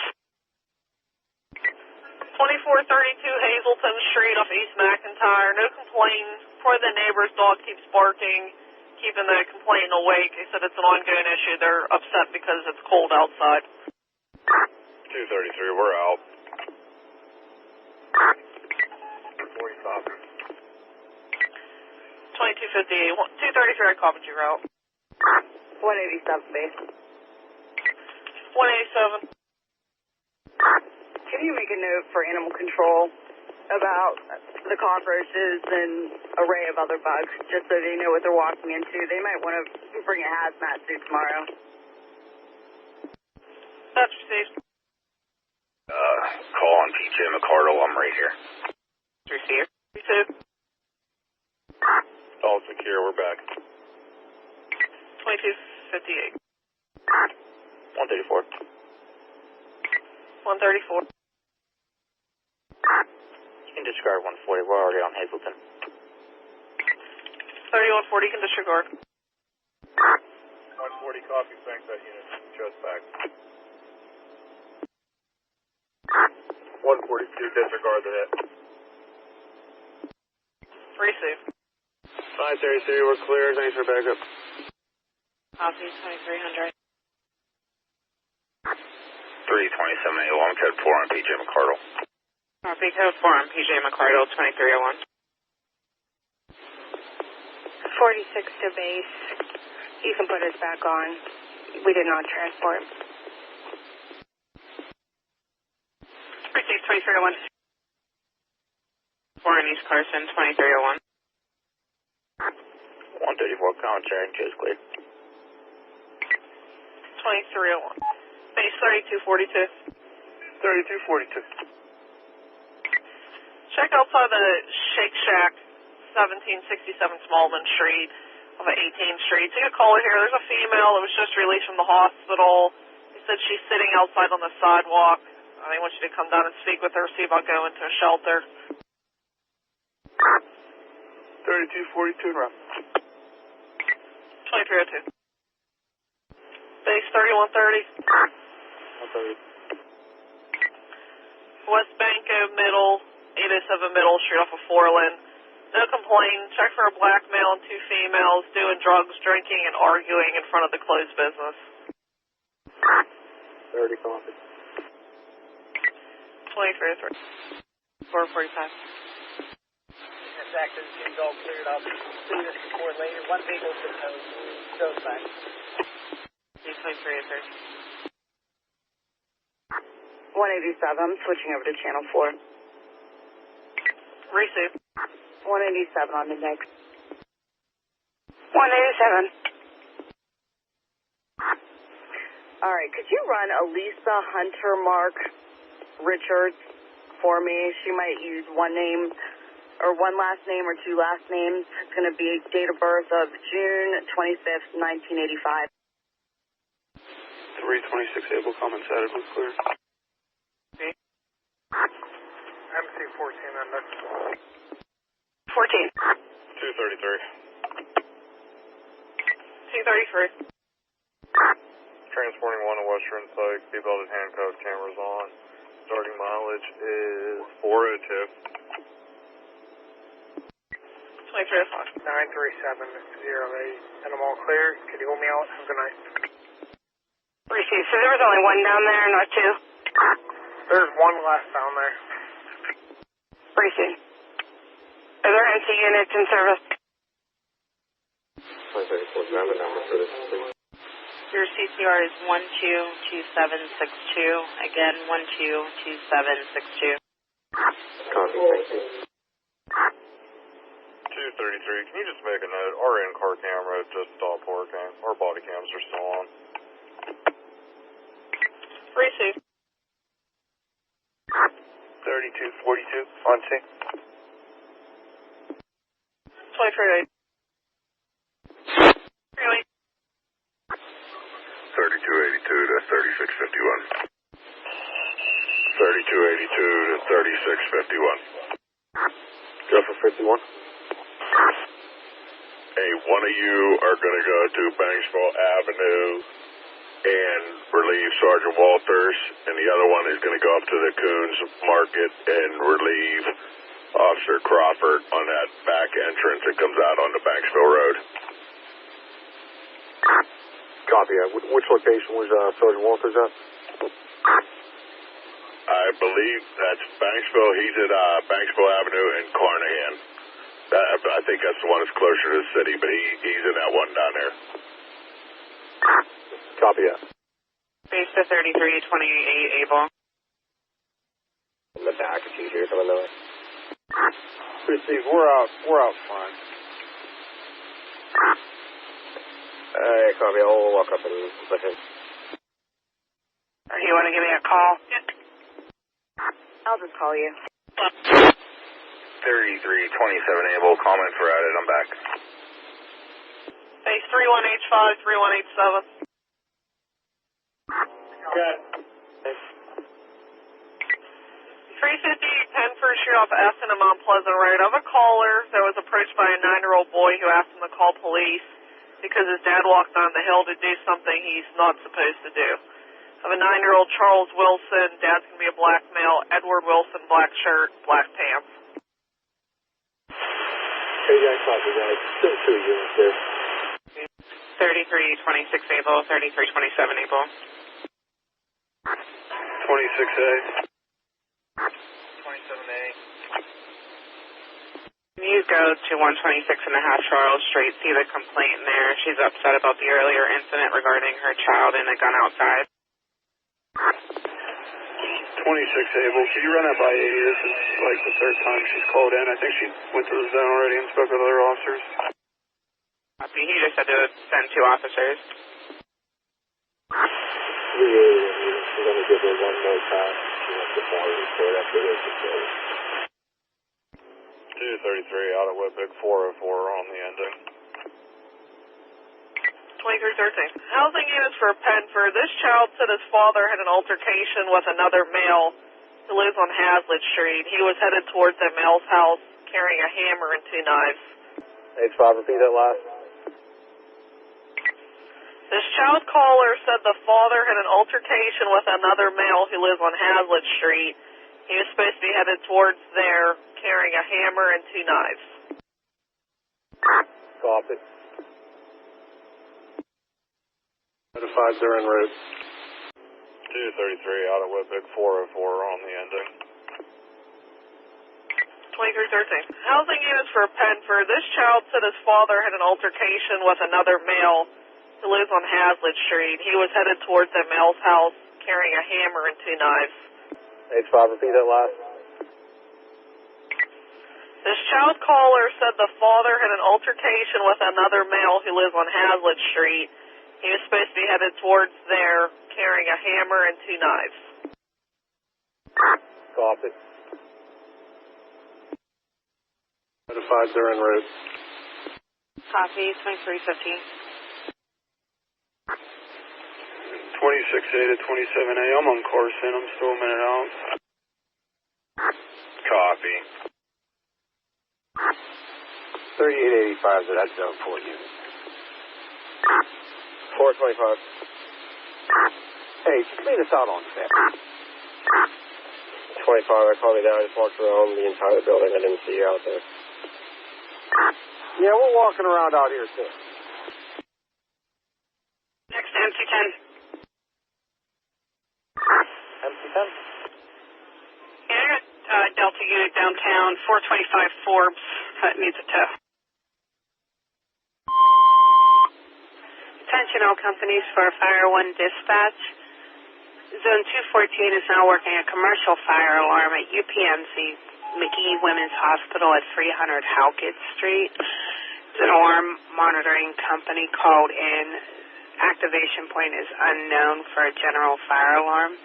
A: 2432 Hazelton Street off East McIntyre. No complaint. For the neighbor's dog keeps barking, keeping the complainant awake. They said it's an ongoing issue. They're upset because it's cold outside.
B: 233, we're out. 45.
A: 2258. 233, I copied you route.
G: 187 base.
A: 187.
G: Can you make a note for animal control about the cockroaches and array of other bugs, just so they know what they're walking into? They might want to bring a hazmat suit tomorrow.
A: That's received.
B: Call on PJ McCardle, I'm right here.
N: Receive.
A: Received.
B: All secure, we're back.
A: 2258.
B: 134.
A: 134.
L: You can discard 140. We're already on Hazelton.
A: 3140 can disregard.
B: 140 copy, thanks that unit. Just back. 142, disregard the hit.
A: Receive.
M: 533, we're clear. Thanks for backup.
N: Copy 2300.
B: 3327 I'm code 4 on PJ McCardle.
I: Copy code 4 on PJ McCardle, 2301.
P: 46 to base. You can put us back on. We did not transport.
I: Precinct 2301. 4 on East Carson, 2301.
L: 134 common sharing, chase clear.
A: 2301. Base 3242.
L: 3242.
A: Check outside the Shake Shack, 1767 Smallman Street of 18th Street. Take a caller here. There's a female that was just released from the hospital. He said she's sitting outside on the sidewalk. I want you to come down and speak with her, see about going to a shelter.
L: 3242 round.
A: 2302. Base 3130.
L: 130.
A: West Banco Middle, 807 Middle Street off of Foreland. No complaint. Check for a black male and two females doing drugs, drinking, and arguing in front of the closed business.
L: 30 copy.
A: 2303.
I: 445.
E: This active seems all cleared up. See this report later. One vehicle to goes back.
I: 2303.
G: 187, I'm switching over to channel 4.
A: Receive.
G: 187 on the next.
P: 187.
G: All right, could you run Elisa Hunter Mark Richards for me? She might use one name or one last name or two last names. It's going to be date of birth of June 25th, 1985.
L: 326 able, comment status was clear.
O: MC 14 on next.
G: 14.
B: 233.
A: 233.
B: Transporting one to Western Pike, seatbelted handcuffed, cameras on. Starting mileage is 402.
A: 2305.
O: 93708, and I'm all clear. Could you hold me out? Have a good night.
P: Receive. So there was only one down there, not two?
O: There's one left down there.
P: Receive. Are there MC units in service?
L: The number for this, please.
N: Your CCR is 122762. Again, 122762.
L: Copy, thank you.
B: 233, can you just make a note? Our in-car camera just stopped working. Our body cams are still on.
A: Receive.
L: 3242 on scene.
A: 2308.
B: 3282 to 3651. 3282 to 3651.
L: Go for 51.
B: Hey, one of you are going to go to Banksville Avenue and relieve Sergeant Walters, and the other one is going to go up to the Coons Market and relieve Officer Crawford on that back entrance that comes out onto Banksville Road.
L: Copy. Which location was Sergeant Walters at?
B: I believe that's Banksville. He's at Banksville Avenue and Carnahan. I think that's the one that's closer to the city, but he's in that one down there.
L: Copy that.
I: Base to 3328 able.
L: In the back, if you hear some of those.
M: Steve, we're out front.
L: Alright, copy. I'll walk up and listen.
P: You want to give me a call?
G: I'll just call you.
B: 3327 able, comments were added, I'm back.
A: Base 3185, 3187.
M: Good.
A: 350 Penford Street off Essen and Mount Pleasant Road. I have a caller that was approached by a 9-year-old boy who asked him to call police because his dad walked down the hill to do something he's not supposed to do. I have a 9-year-old Charles Wilson. Dad's going to be a black male. Edward Wilson, black shirt, black pants.
L: Hey, guys, copy, guys. Still 2 units there.
I: 3326 able, 3327 able.
C: 26A.
B: 27A.
I: You go to 126 and a half Charles Street, see the complaint there. She's upset about the earlier incident regarding her child and a gun outside.
C: 26A, well, can you run that by 80? This is like the third time she's called in. I think she went to the zone already and spoke with other officers.
I: Copy. He just had to send 2 officers.
L: We're going to give her one more time. She wants to file a report after this.
C: 233 out of Whitbeck, 404 on the ending.
A: 2313. Housing units for Penford. This child said his father had an altercation with another male who lives on Hazlitt Street. He was headed towards that male's house carrying a hammer and 2 knives.
F: 85, repeat that last.
A: This child caller said the father had an altercation with another male who lives on Hazlitt Street. He was supposed to be headed towards there carrying a hammer and 2 knives.
F: Copy.
M: Notified they're en route.
C: 233 out of Whitbeck, 404 on the ending.
A: 2313. Housing units for Penford. This child said his father had an altercation with another male who lives on Hazlitt Street. He was headed towards that male's house carrying a hammer and 2 knives.
F: 85, repeat that last.
A: This child caller said the father had an altercation with another male who lives on Hazlitt Street. He was supposed to be headed towards there carrying a hammer and 2 knives.
F: Copy.
M: Notified they're en route.
N: Copy, 2315.
C: 26A to 27A, I'm on Carson, I'm still a minute out.
L: Copy. 3885 to that zone 4 unit.
F: 425.
L: Hey, clean us out on set.
F: 25, I called me down. I just walked around the entire building. I didn't see you out there.
L: Yeah, we're walking around out here too.
N: Next to MC10.
F: MC10?
N: Yeah, I got Delta unit downtown, 425 Forbes. Needs a tow. Attention all companies for Fire 1 dispatch. Zone 214 is now working a commercial fire alarm at UPMC McGee Women's Hospital at 300 Halkett Street. It's an alarm monitoring company called in. Activation point is unknown for a general fire alarm.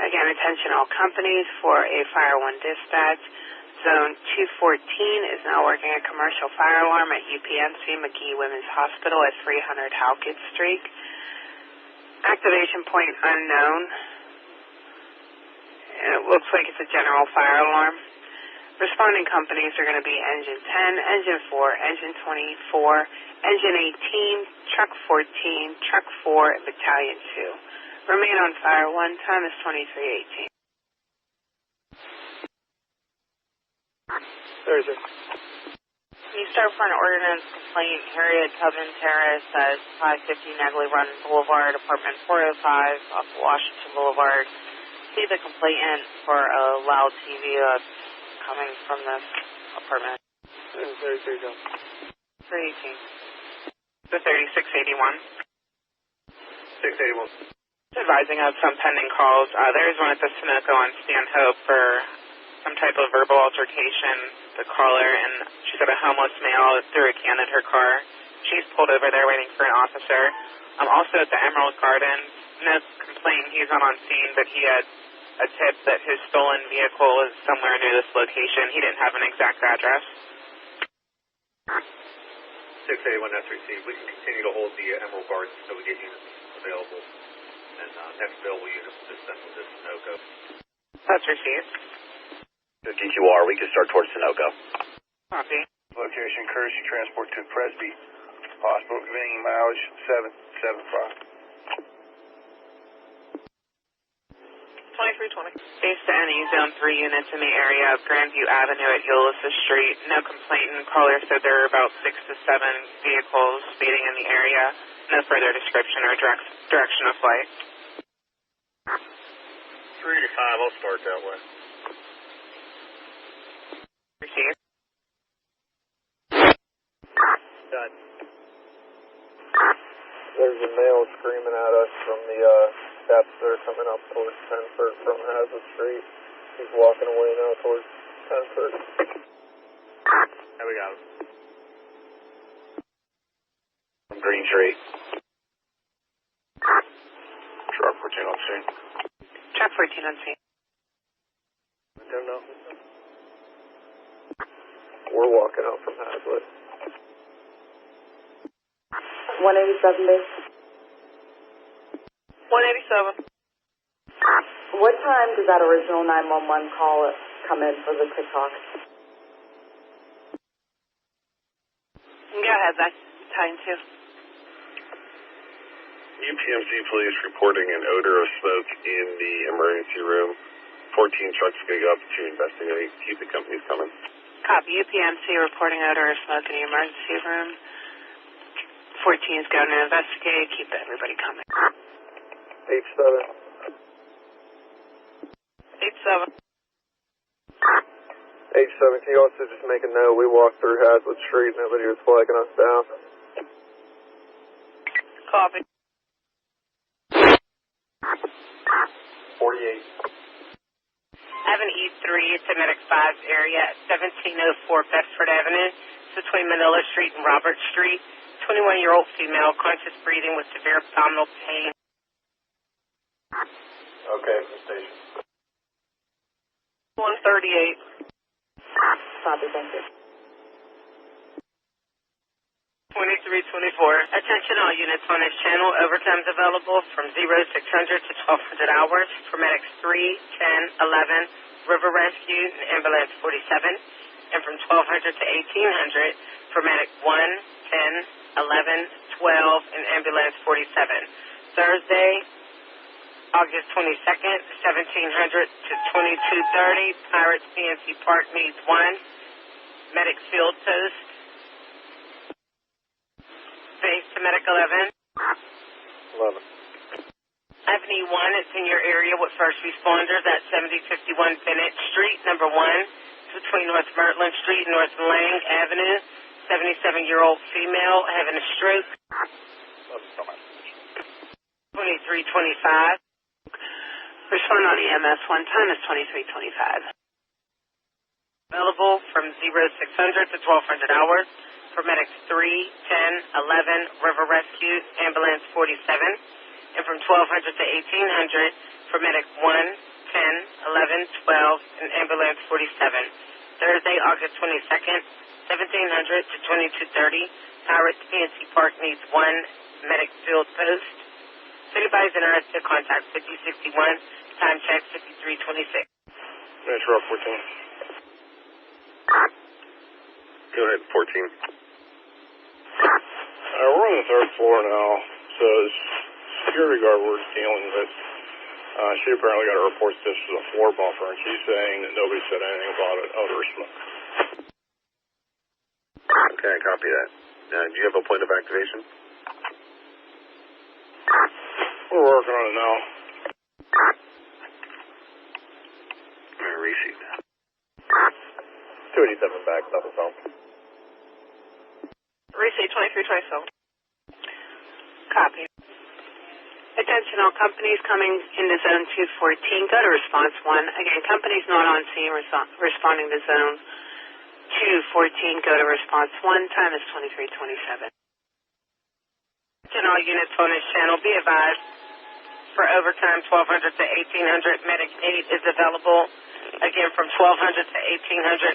N: Again, attention all companies for a Fire 1 dispatch. Zone 214 is now working a commercial fire alarm at UPMC McGee Women's Hospital at 300 Halkett Street. Activation point unknown. It looks like it's a general fire alarm. Responding companies are going to be Engine 10, Engine 4, Engine 24, Engine 18, Truck 14, Truck 4, Battalion 2. Remain on fire 1, time is 2318.
F: Thursday.
N: You start for an ordinance complaint, Harriet Tubman Terrace at 550 Negley Run Boulevard, apartment 405 off Washington Boulevard. See the complainant for a loud TV that's coming from this apartment.
F: 33, Joe.
N: 318. The 3681.
B: 681.
I: Advising of some pending calls. There is one at the Sunoco on Stanhope for some type of verbal altercation. The caller, and she's got a homeless male threw a can at her car. She's pulled over there waiting for an officer. Also at the Emerald Gardens, no complaint, he's not on scene, but he had a tip that his stolen vehicle is somewhere near this location. He didn't have an exact address.
B: 681, that's received. We can continue to hold the Emerald Gardens until we get units available. And next available units will just send them to Sunoco.
I: That's received.
L: DQR, we can start towards Sunoco.
I: Copy.
C: Location, courtesy transport to Presby. Hospital convening mileage 775.
A: 2320.
I: Based to any Zone 3 units in the area of Grandview Avenue at Ulysses Street, no complainant. Caller said there are about 6 to 7 vehicles speeding in the area. No further description or direction of flight.
B: 3 to 5, I'll start that way.
H: Receive.
B: Done.
Q: There's a male screaming at us from the steps that are coming up towards 10th from Hazard Street. He's walking away now towards 10th.
B: There we go. From Green Street. Truck 14 on scene.
N: Truck 14 on scene.
Q: I don't know. We're walking out from Hazlitt.
G: 187 base.
A: 187.
G: What time does that original 911 call come in for the TikTok?
N: Go ahead, that's time too.
R: UPMC police reporting an odor of smoke in the emergency room. 14 trucks going to go up to investigate. Keep the companies coming.
N: Copy. UPMC reporting odor of smoke in the emergency room. 14 is going to investigate. Keep everybody coming.
Q: H7.
A: 87.
Q: H7, can you also just make a note? We walked through Hazlitt Street. Nobody was flagging us down.
A: Copy.
Q: 48.
H: I have an E3, it's a Medic 5 area at 1704 Bedford Avenue. It's between Manila Street and Robert Street. 21-year-old female, conscious breathing with severe abdominal pain.
Q: Okay, from station.
A: 138.
G: Copy, thank you.
H: 2324. Attention all units on this channel. Overtime's available from 0600 to 1200 hours for Medics 3, 10, 11, River Rescue, and Ambulance 47. And from 1200 to 1800 for Medic 1, 10, 11, 12, and Ambulance 47. Thursday, August 22nd, 1700 to 2230. Pirates PNC Park needs 1. Medic Field Post. Base to Medic 11.
Q: 11.
H: Avenue 1, it's in your area with first responders at 7051 Bennett Street, number 1. It's between North Mertland Street and North Lang Avenue. 77-year-old female having a stroke. 2325.
N: Respond on EMS. One time is 2325.
H: Available from 0600 to 1200 hours for Medics 3, 10, 11, River Rescue, Ambulance 47. And from 1200 to 1800 for Medic 1, 10, 11, 12, and Ambulance 47. Thursday, August 22nd, 1700 to 2230. Pirates PNC Park needs 1 Medic Field Post. If anybody's interested, contact 5061. Time check 5326.
R: Metro Rock 14. Go ahead, 14.
M: We're on the 3rd floor now, so the security guard we're dealing with, she apparently got a report that this was a floor buffer, and she's saying that nobody said anything about it, odor or smoke.
R: Okay, copy that. Do you have a point of activation?
M: We're working on it now.
R: I received that.
Q: 287 back, double phone.
A: Receive 2327.
N: Copy. Attention all companies coming into zone 214. Go to response 1. Again, companies not on scene responding to zone 214. Go to response 1. Time is 2327.
H: Attention all units on this channel. Be advised for overtime 1200 to 1800. Medic 8 is available. Again, from 1200 to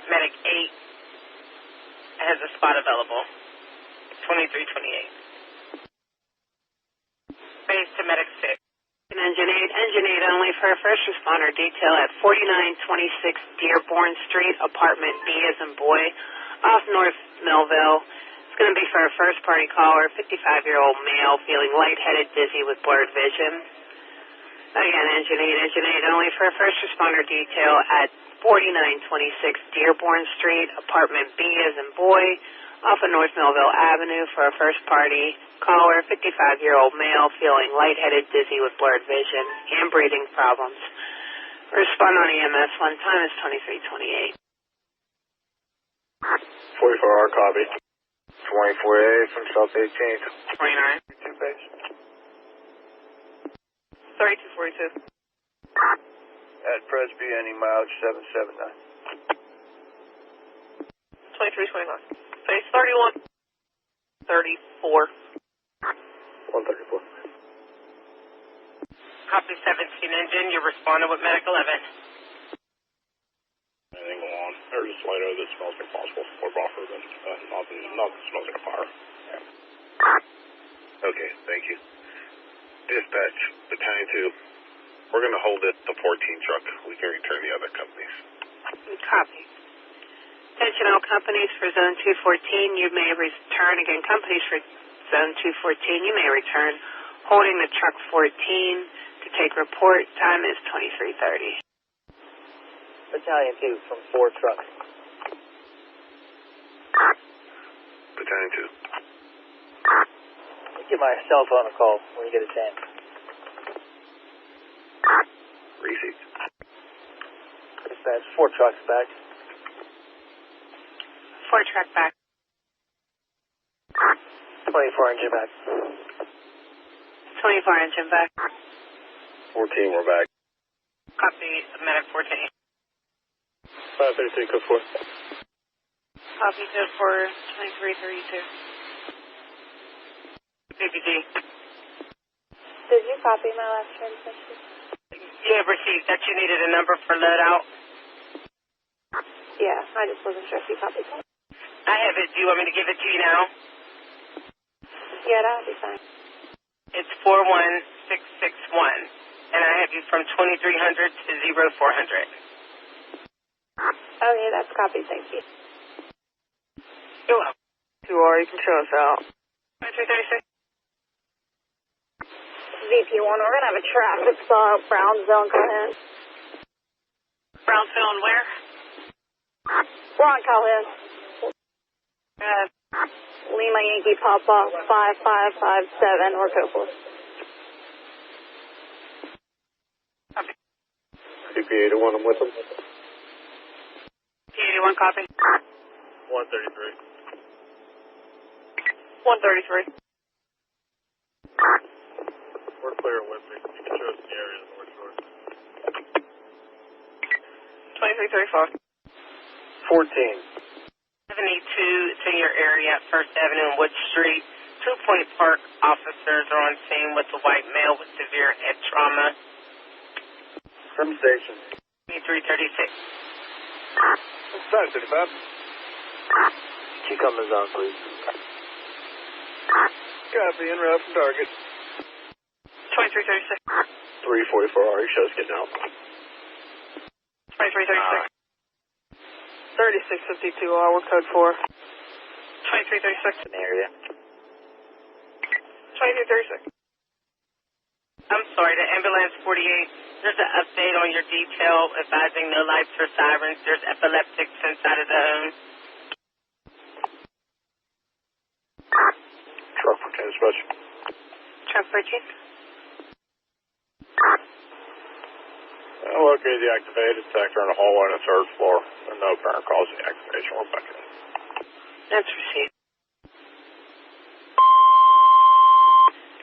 H: 1800. Medic 8 has a spot available. 2328. Base to Medic 6.
N: Engine 8 only for a first responder detail at 4926 Dearborn Street, apartment B as in boy, off North Millville. It's going to be for a first party caller, 55-year-old male, feeling lightheaded, dizzy with blurred vision. Again, Engine 8 only for a first responder detail at 4926 Dearborn Street, apartment B as in boy, off of North Millville Avenue for a first party caller, 55-year-old male, feeling lightheaded, dizzy with blurred vision and breathing problems.
K: Respond on EMS 1, time is 23:28.
L: 44-hour copy. 24A from South 18th.
I: 29.
L: 2 base.
A: 3242.
L: At Presby, any mileage 779.
A: 2329. Base 31. 34.
L: 134.
H: Copy 17 engine. You're responding with medic 11.
R: Anything go on? There's a Slido that smells like possible or buffer, but not that smells like a fire. Yeah. Okay, thank you. Dispatch, Battalion 2. We're going to hold it the 14 truck. We can return the other companies.
K: Copy. Attention all companies for Zone 214, you may return. Again, companies for Zone 214, you may return. Holding the truck 14 to take report. Time is 23:30.
F: Battalion 2 from 4 trucks.
R: Battalion 2.
F: Give my cell phone a call when you get a chance.
R: Receipt.
F: Dispatch, 4 trucks back.
K: 4 truck back.
F: 24 engine back.
K: 24 engine back.
R: 14, we're back.
H: Copy medic 14.
M: 533, code 4.
K: Copy code for 2332.
H: BBD.
P: Did you copy my last transmission?
H: Yeah, received that you needed a number for loadout.
P: Yeah, I just wasn't sure if you copied that.
H: I have it. Do you want me to give it to you now?
P: Yeah, that'll be fine.
H: It's 41661. And I have you from 2300 to 0400.
P: Oh, yeah, that's copied. Thank you.
H: You're welcome.
K: 2R, you can show us out.
H: 2336.
G: VP1, we're going to have a traffic stop. Brown zone, go ahead.
H: Brownstone where?
G: We're on Calhoun. Lima Yankee Papa 5557, or code 4.
L: CP81, I'm with them.
H: P81 copy.
Q: 133.
A: 133.
Q: We're clear with me. You can show us the area of the North Shore.
A: 2335.
L: 14.
H: 72, it's in your area at 1st Avenue and Wood Street. 2 Point Park officers are on scene with a white male with severe head trauma.
L: From station.
H: 336.
L: 535. She comes on, please. Copy, en route from target.
A: 2336.
L: 344R, show's getting out.
A: 2336.
K: 3652R, we're code 4.
A: 2336.
L: In the area.
A: 2336.
H: I'm sorry, the ambulance 48. There's an update on your detail advising no lights or sirens. There's epileptics inside of the home.
L: Truck 14, dispatch.
K: Truck 14.
R: Located the activated sector in the hallway on the 3rd floor. And no apparent cause of the activation. We're back in.
K: That's received.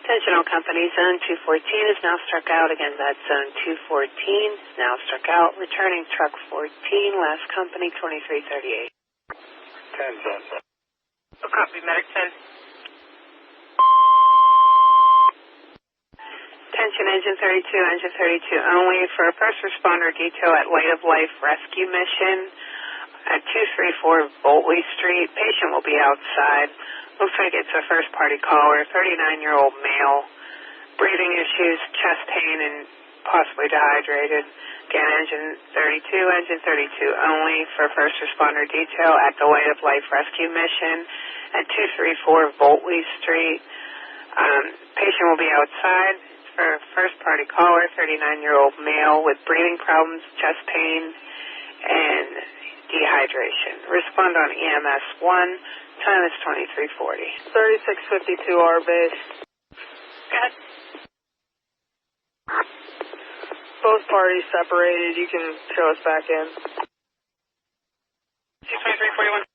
K: Attention all companies, Zone 214 is now struck out. Again, that's Zone 214 is now struck out. Returning truck 14, last company 2338.
L: 10, Zone.
H: Copy, medic 10.
K: Attention engine 32 only for a first responder detail at Light of Life Rescue Mission at 234 Boltley Street. Patient will be outside. Looks like it's a first party caller, 39-year-old male. Breathing issues, chest pain, and possibly dehydrated. Again, engine 32 only for first responder detail at the Light of Life Rescue Mission at 234 Boltley Street. Patient will be outside. For a first-party caller, 39-year-old male with breathing problems, chest pain, and dehydration. Respond on EMS 1. Time is 2340. 3652R base.
H: Go ahead.
O: both parties separated. You can show us back in.
H: 62341.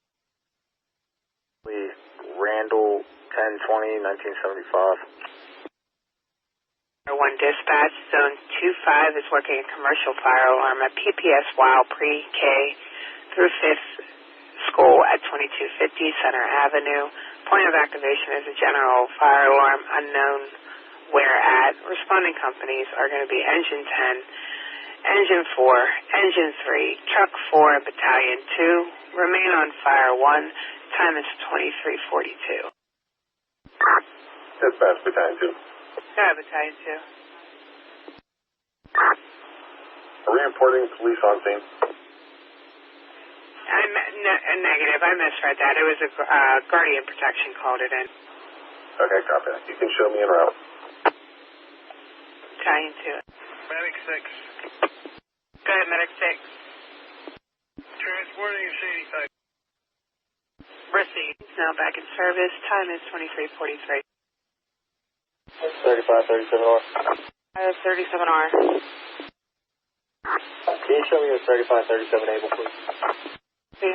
L: Randall, 1020, 1975.
P: 1 dispatch, zone 25 is working a commercial fire alarm at PPS Wild pre-K through 5th school at 2250 Center Avenue. Point of activation is a general fire alarm unknown where at. Responding companies are going to be Engine 10, Engine 4, Engine 3, Truck 4, and Battalion 2. Remain on fire 1. Time is 2342.
R: Dispatch, Battalion 2.
P: Go ahead, Battalion 2.
R: Are we reporting police on scene?
P: Negative. I misread that. It was a Guardian Protection called it in.
R: Okay, copy. You can show me en route.
P: Battalion 2.
M: Medic 6.
P: Go ahead, Medic 6.
M: Transporting a shady type.
P: Received. Now back in service. Time is 2343.
F: 3537R.
P: 37R.
F: Can you show me your 3537 able, please?
P: See.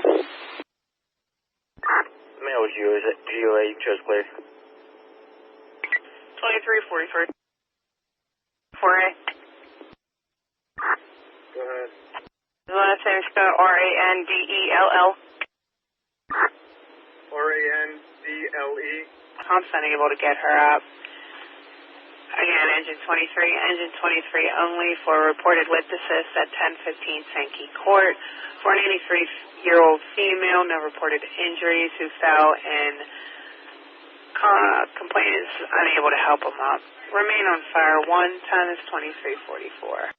L: Mail was you. Is it GOA? You chose clear.
P: 2343. 4A.
M: Go ahead.
P: Last name is spelled Randell.
M: RANDLE.
P: Thompson able to get her up. Again, Engine 23. Engine 23 only for reported witnesses at 1015 Sankey Court. For an 83-year-old female, no reported injuries, who fell and complainant is unable to help him up. Remain on fire 1. Time is 2344.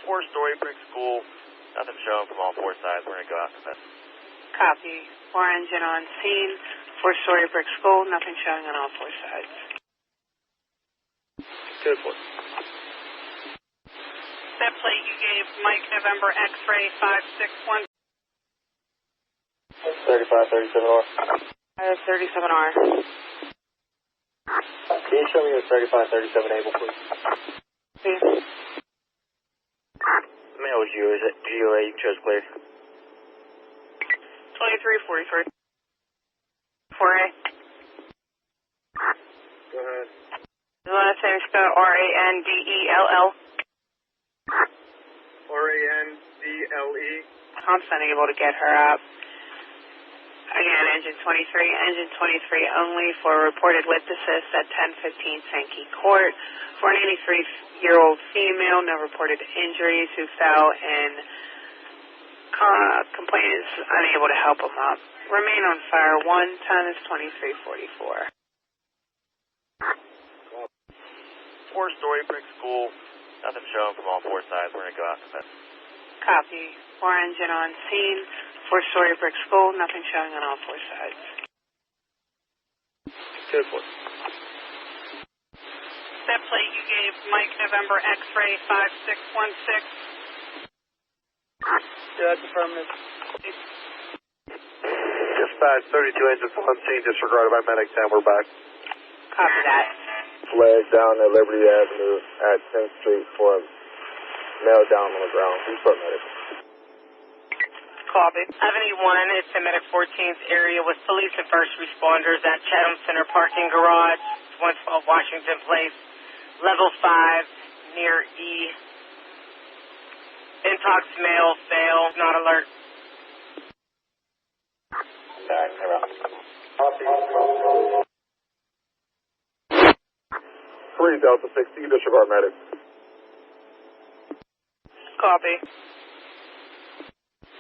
F: 4-story brick school. Nothing showing from all four sides. We're going to go out to bed.
P: Copy. 4 engine on scene. 4-story brick school. Nothing showing on all four sides.
F: Good point.
N: That plate you gave Mike November X-ray 561.
F: 3537R.
P: 37R.
F: Can you show me your 3537 able, please?
P: See.
L: Mail was you. Is it GOA? You chose clear.
P: 2343. 4A.
M: Go ahead.
P: Last name is spelled Randell.
M: RANDLE.
P: Thompson able to get her up. Again, Engine 23. Engine 23 only for reported witnesses at 1015 Sankey Court. For an 83-year-old female, no reported injuries, who fell and complainant is unable to help him up. Remain on fire 1. Time is 2344.
F: 4-story brick school. Nothing showing from all four sides. We're going to go out to bed.
P: Copy. 4 engine on scene. 4-story brick school. Nothing showing on all four sides.
F: Good point.
N: That plate you gave Mike November X-ray 5616.
O: Yeah, that's affirmative.
M: Dispatch 32 engines on scene, disregarded by medic 10. We're back.
P: Copy that.
Q: Flag down at Liberty Avenue at 10th Street for a male down on the ground. Report medic.
H: Copy. Avenue 1, it's in Medic 14th area with police and first responders at Chatham Center Parking Garage, 112 Washington Place, Level 5, near E. Intox male, fail, not alert.
Q: 3 Delta 60, disregard medic.
H: Copy.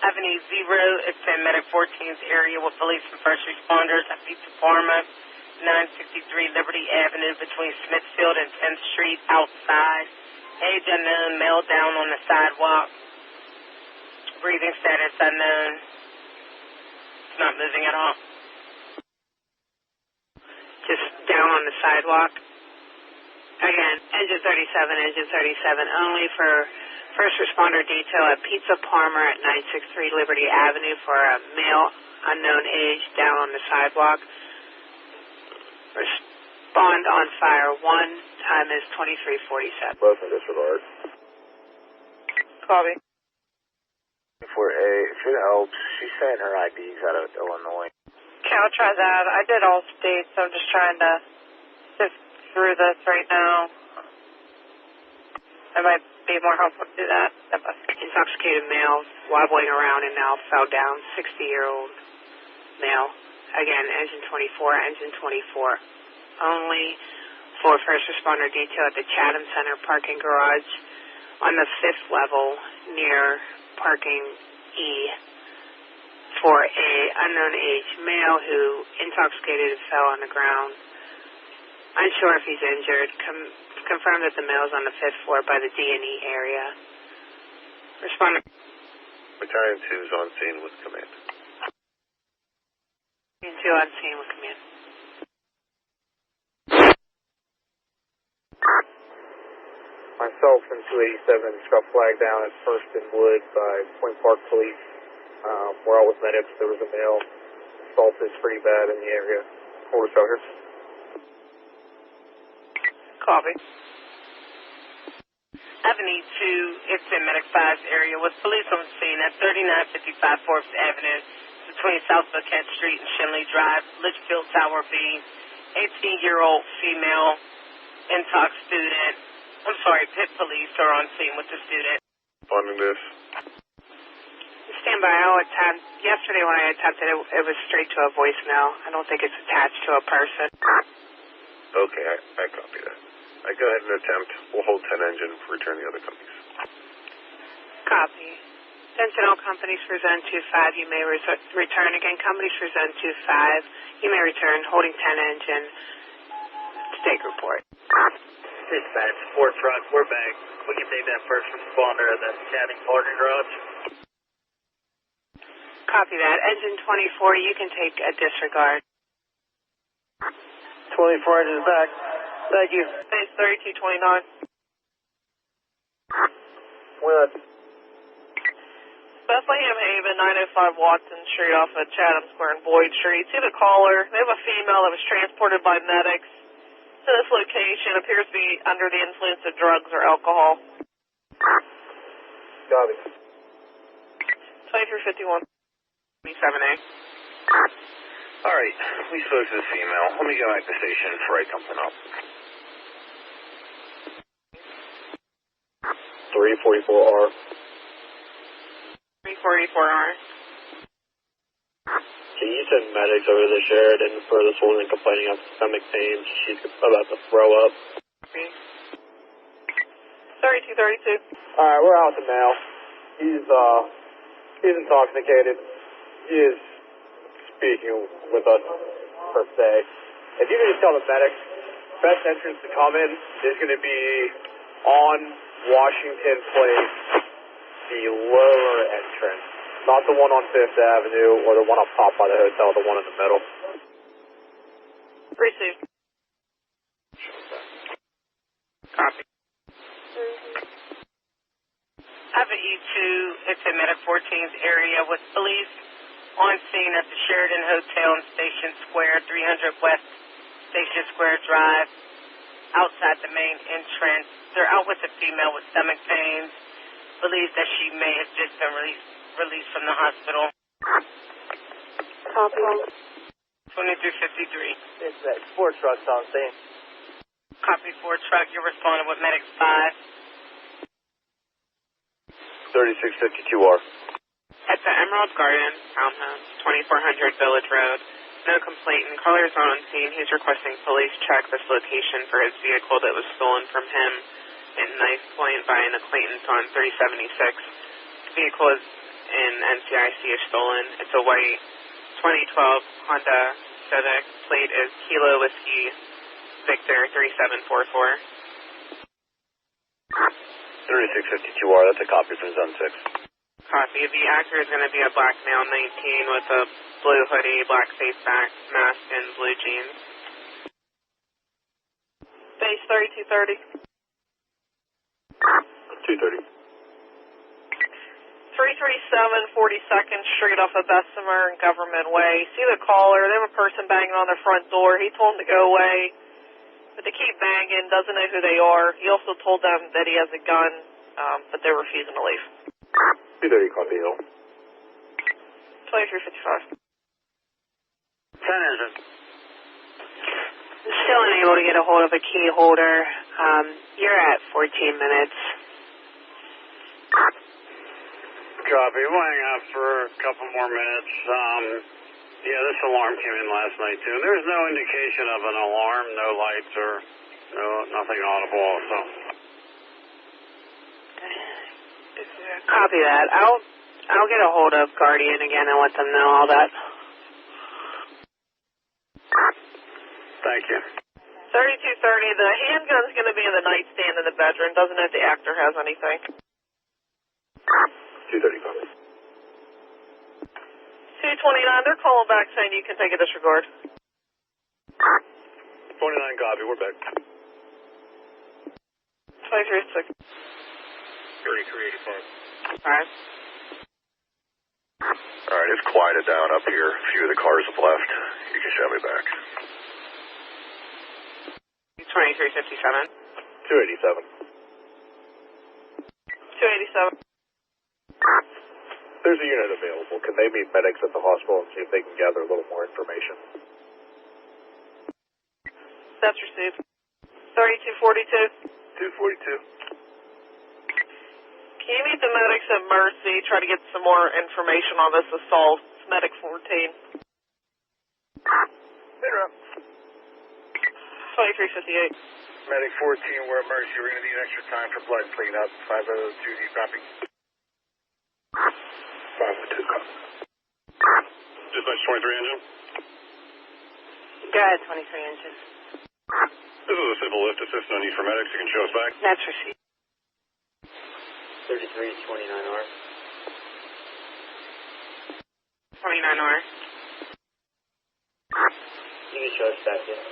H: Avenue 0, it's in Medic 14th area with police and first responders at Pizza Pharma, 963 Liberty Avenue between Smithfield and 10th Street outside. Age unknown, male down on the sidewalk. Breathing status unknown. It's not moving at all.
P: Just down on the sidewalk. Again, Engine 37, Engine 37 only for first responder detail at Pizza Parma at 963 Liberty Avenue for a male unknown age down on the sidewalk. Respond on fire 1. Time is 23:47.
L: Both in disregard.
A: Copy.
L: For A, if it helps, she's saying her ID's out of Illinois.
N: Okay, I'll try that. I did all states. I'm just trying to sift through this right now. It might be more helpful to do that.
P: Intoxicated male wobbling around and now fell down. 60-year-old male. Again, engine 24, engine 24. Only for first responder detail at the Chatham Center parking garage on the 5th level near parking E for a unknown age male who intoxicated and fell on the ground. Unsure if he's injured. Confirmed that the male is on the 5th floor by the D&E area. Responder.
R: Battalion 2 is on scene with command.
P: Battalion 2 on scene with command.
B: Myself and 287 just got flagged down at First and Wood by Point Park Police. We're all with medics. There was a male assaulted pretty bad in the area. Order shelter.
H: Copy. Avenue 2, it's in Medic 5's area with police on scene at 3955 Forbes Avenue between South Buckhead Street and Shenley Drive, Litchfield Tower B. 18-year-old female intox student. I'm sorry, Pitt police are on scene with the student.
R: Funding this.
P: Stand by. I'll attempt. Yesterday when I attempted it, it was straight to a voicemail. I don't think it's attached to a person.
R: Okay, I copy that. I go ahead and attempt. We'll hold 10 engine for return the other companies.
P: Copy. Attention all companies for Zone 25. You may return again. Companies for Zone 25. You may return holding 10 engine. Stake report.
F: Dispatch, 4 truck, we're back. We can take that first responder at the Chatting parking garage.
P: Copy that. Engine 24, you can take a disregard.
O: 24 engines back. Thank you.
A: Base 3229.
B: What?
A: Bethlehem Haven, 905 Watson Street off of Chatham Square and Boyd Street. See the caller. They have a female that was transported by medics to this location. Appears to be under the influence of drugs or alcohol.
B: Got it.
A: 2351.
P: 27A.
S: All right, we spoke to the female. Let me go back to the station and write something up.
B: 344R.
P: 344R.
F: Can you send medics over to the Sheridan for this woman complaining of stomach pain? She's about to throw up.
A: 3232.
B: Alright, we're out the male. He's intoxicated. He is speaking with us, per se. If you could just tell the medics, best entrance to come in is going to be on Washington Place, the lower entrance. Not the one on 5th Avenue or the one up top by the hotel, the one in the middle.
A: Received.
P: Copy.
H: Avenue 2, it's in Medic 14's area with police on scene at the Sheridan Hotel in Station Square, 300 West Station Square Drive, outside the main entrance. They're out with a female with stomach pains. Believes that she may have just been released from the hospital.
N: Copy.
H: 2353.
F: It's that 4 truck's on scene.
H: Copy 4 truck, you're responding with Medic 5.
S: 3652R.
P: At the Emerald Garden Townhouse, 2400 Village Road. No complainant. Caller is on scene. He's requesting police check this location for his vehicle that was stolen from him in Knife Point by an acquaintance on 376. The vehicle is in NCIC is stolen. It's a white 2012 Honda Civic. Plate is Kilo Whiskey Victor 3744.
S: 3652R, that's a copy from Zone 6.
P: Copy. The actor is going to be a black male, 19, with a blue hoodie, black face mask, and blue jeans.
A: Base 3230.
R: 230.
A: 337 42nd Street off of Bessemer and Government Way. See the caller. They have a person banging on their front door. He told him to go away. But they keep banging, doesn't know who they are. He also told them that he has a gun, but they're refusing to leave.
L: 230, copy Hill.
A: 2355.
S: 10 engine.
P: Still unable to get a hold of a key holder. You're at 14 minutes.
D: Copy. We'll hang out for a couple more minutes. Yeah, this alarm came in last night too. There's no indication of an alarm, no lights or nothing audible. So.
P: Copy that. I'll get a hold of Guardian again and let them know all that.
D: Thank you.
A: 3230, the handgun's going to be in the nightstand in the bedroom. Doesn't know if the actor has anything.
L: 230, copy.
A: 229, they're calling back saying you can take a disregard.
L: 29, copy, we're back.
A: 2386.
L: 3385.
P: Alright.
L: Alright, it's quieted down up here. A few of the cars have left. You can show me back.
P: 2357.
L: 287.
A: 287.
L: There's a unit available. Can they meet medics at the hospital and see if they can gather a little more information?
A: That's received. 3242.
L: 242.
A: Can you meet the medics at Mercy? Try to get some more information on this assault. It's Medic 14.
L: Interrupt.
A: 2358.
L: Medic 14, we're at Mercy. We're going to need extra time for blood cleanup. 502, copy. 502, copy.
R: Dispatch 23 engine.
P: Go ahead, 23 engine.
R: This is a civil lift assist. No need for medics. You can show us back.
P: That's received.
H: 3329R.
P: 29R.
H: You can show us back, yeah.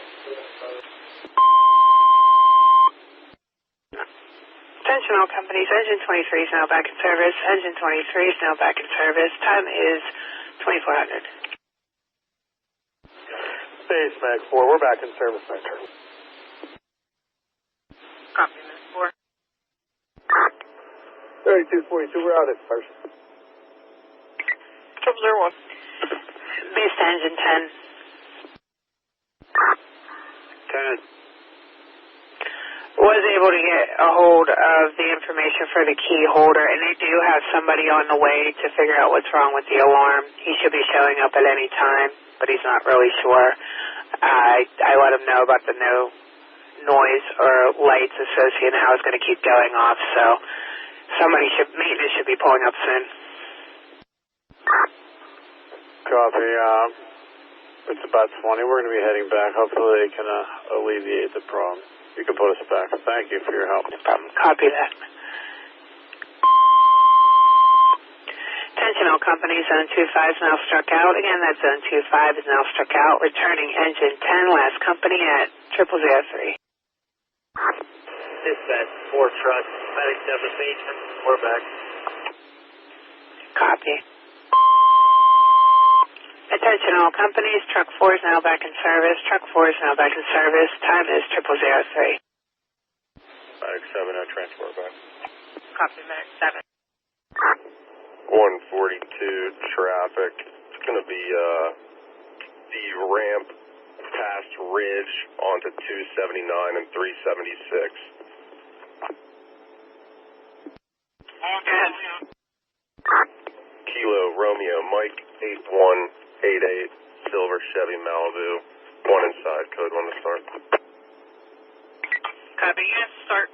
P: Attention all companies, engine 23 is now back in service. Engine 23 is now back in service. Time is 2400.
M: Base Mag 4, we're back in service, Center.
P: Copy, Mag 4.
L: 3242, we're out at first.
A: 001.
P: Base to engine 10.
D: 10.
P: Was able to get a hold of the information for the key holder, and they do have somebody on the way to figure out what's wrong with the alarm. He should be showing up at any time, but he's not really sure. I let him know about the no noise or lights associated and how it's going to keep going off, so maintenance should be pulling up soon.
C: Copy. It's about 20. We're going to be heading back. Hopefully they can alleviate the problem. You can put us back. Thank you for your help.
P: No problem. Copy that. Attention all companies, Zone 25 is now struck out. Again, that Zone 25 is now struck out. Returning engine 10, last company at 0003.
H: Dispatch 4 truck, medic 7 basement, we're back.
P: Copy. Attention all companies, truck 4 is now back in service. Truck 4 is now back in service. Time is 0003.
L: Medic 7, no transport back.
P: Copy, medic 7.
L: 142 traffic. It's going to be the ramp past Ridge onto 279 and 376.
P: Good.
L: Kilo Romeo Mike 8188 Silver Chevy Malibu. One inside, code 1 to start.
P: Copy, yes, start.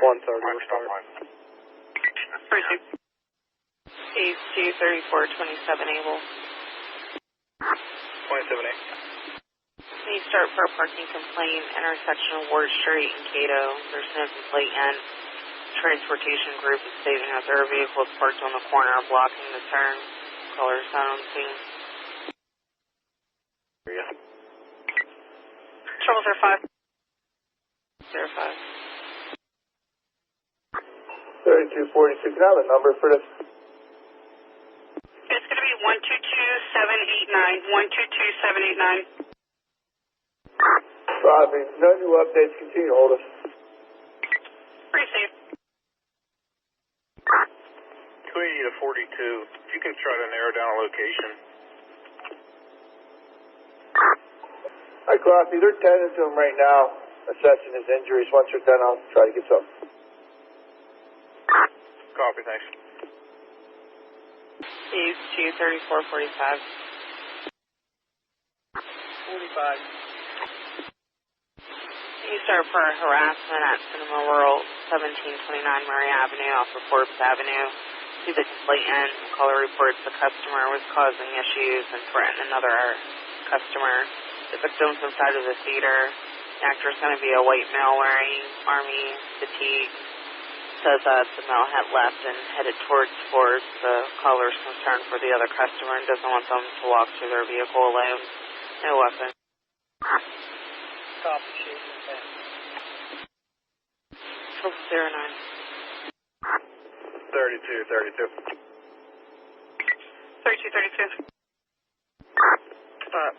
L: 130, we're starting.
P: Proceed. He's 23427 able.
L: 27A.
P: Please start for a parking complaint, intersection of Ward Street and Cato. There's no complaint yet. Transportation group is stating that their vehicles parked on the corner are blocking the turn. Color sound scene.
L: Yeah.
P: Trouble 05. 05.
L: 3242, can I have a number for this?
P: It's going to be 122789. 122789.
Q: Copy. No new updates. Continue to hold us.
N: Receive.
S: 280 to 42. If you can try to narrow down a location.
Q: Hi, Copy. They're tending to him right now, assessing his injuries. Once they're done, I'll try to get some.
S: Copy, thanks.
N: East 23445.
O: 45.
N: You serve for harassment at Cinema World, 1729 Murray Avenue off of Forbes Avenue. See the complainant. Caller reports the customer was causing issues and threatened another customer. The victim's inside of the theater. The actor is going to be a white male wearing army fatigue. Says the male had left and headed towards Forbes. The caller is concerned for the other customer and doesn't want them to walk through their vehicle alone. No weapon.
O: Copy, Chief.
N: 09.
S: 32.
N: 3232.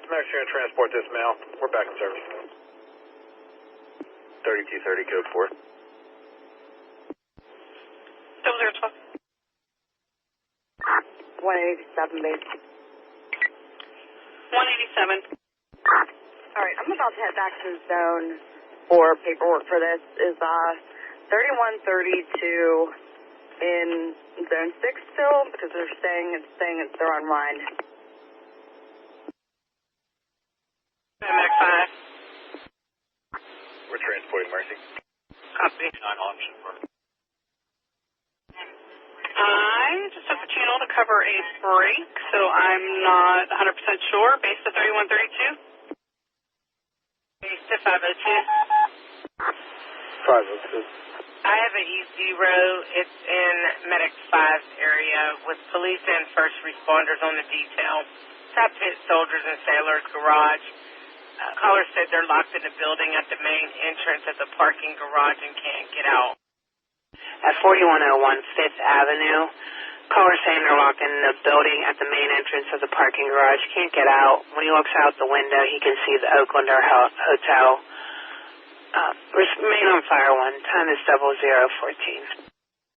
S: Max, you're going to transport this mail. We're back in service. 3230, code 4.
N: 0012.
G: 187, base.
N: 187.
G: All right, I'm about to head back to the zone for paperwork for this. Is 3132 in zone 6 still? Because they're saying they're online.
N: MX5.
S: We're transporting Mercy.
N: Copy.
S: Non-option for.
N: I just took the channel to cover a break, so I'm not 100% sure. Base to 3132. Base to 502.
Q: 502.
N: I have an E0. It's in Medic 5's area with police and first responders on the detail. Top hit soldiers and sailors garage. Caller said they're locked in the building at the main entrance at the parking garage and can't get out. At 4101 5th Avenue, caller saying they're locked in the building at the main entrance of the parking garage, can't get out. When he looks out the window, he can see the Oaklander Hotel. Remain on fire 1. Time is 0014.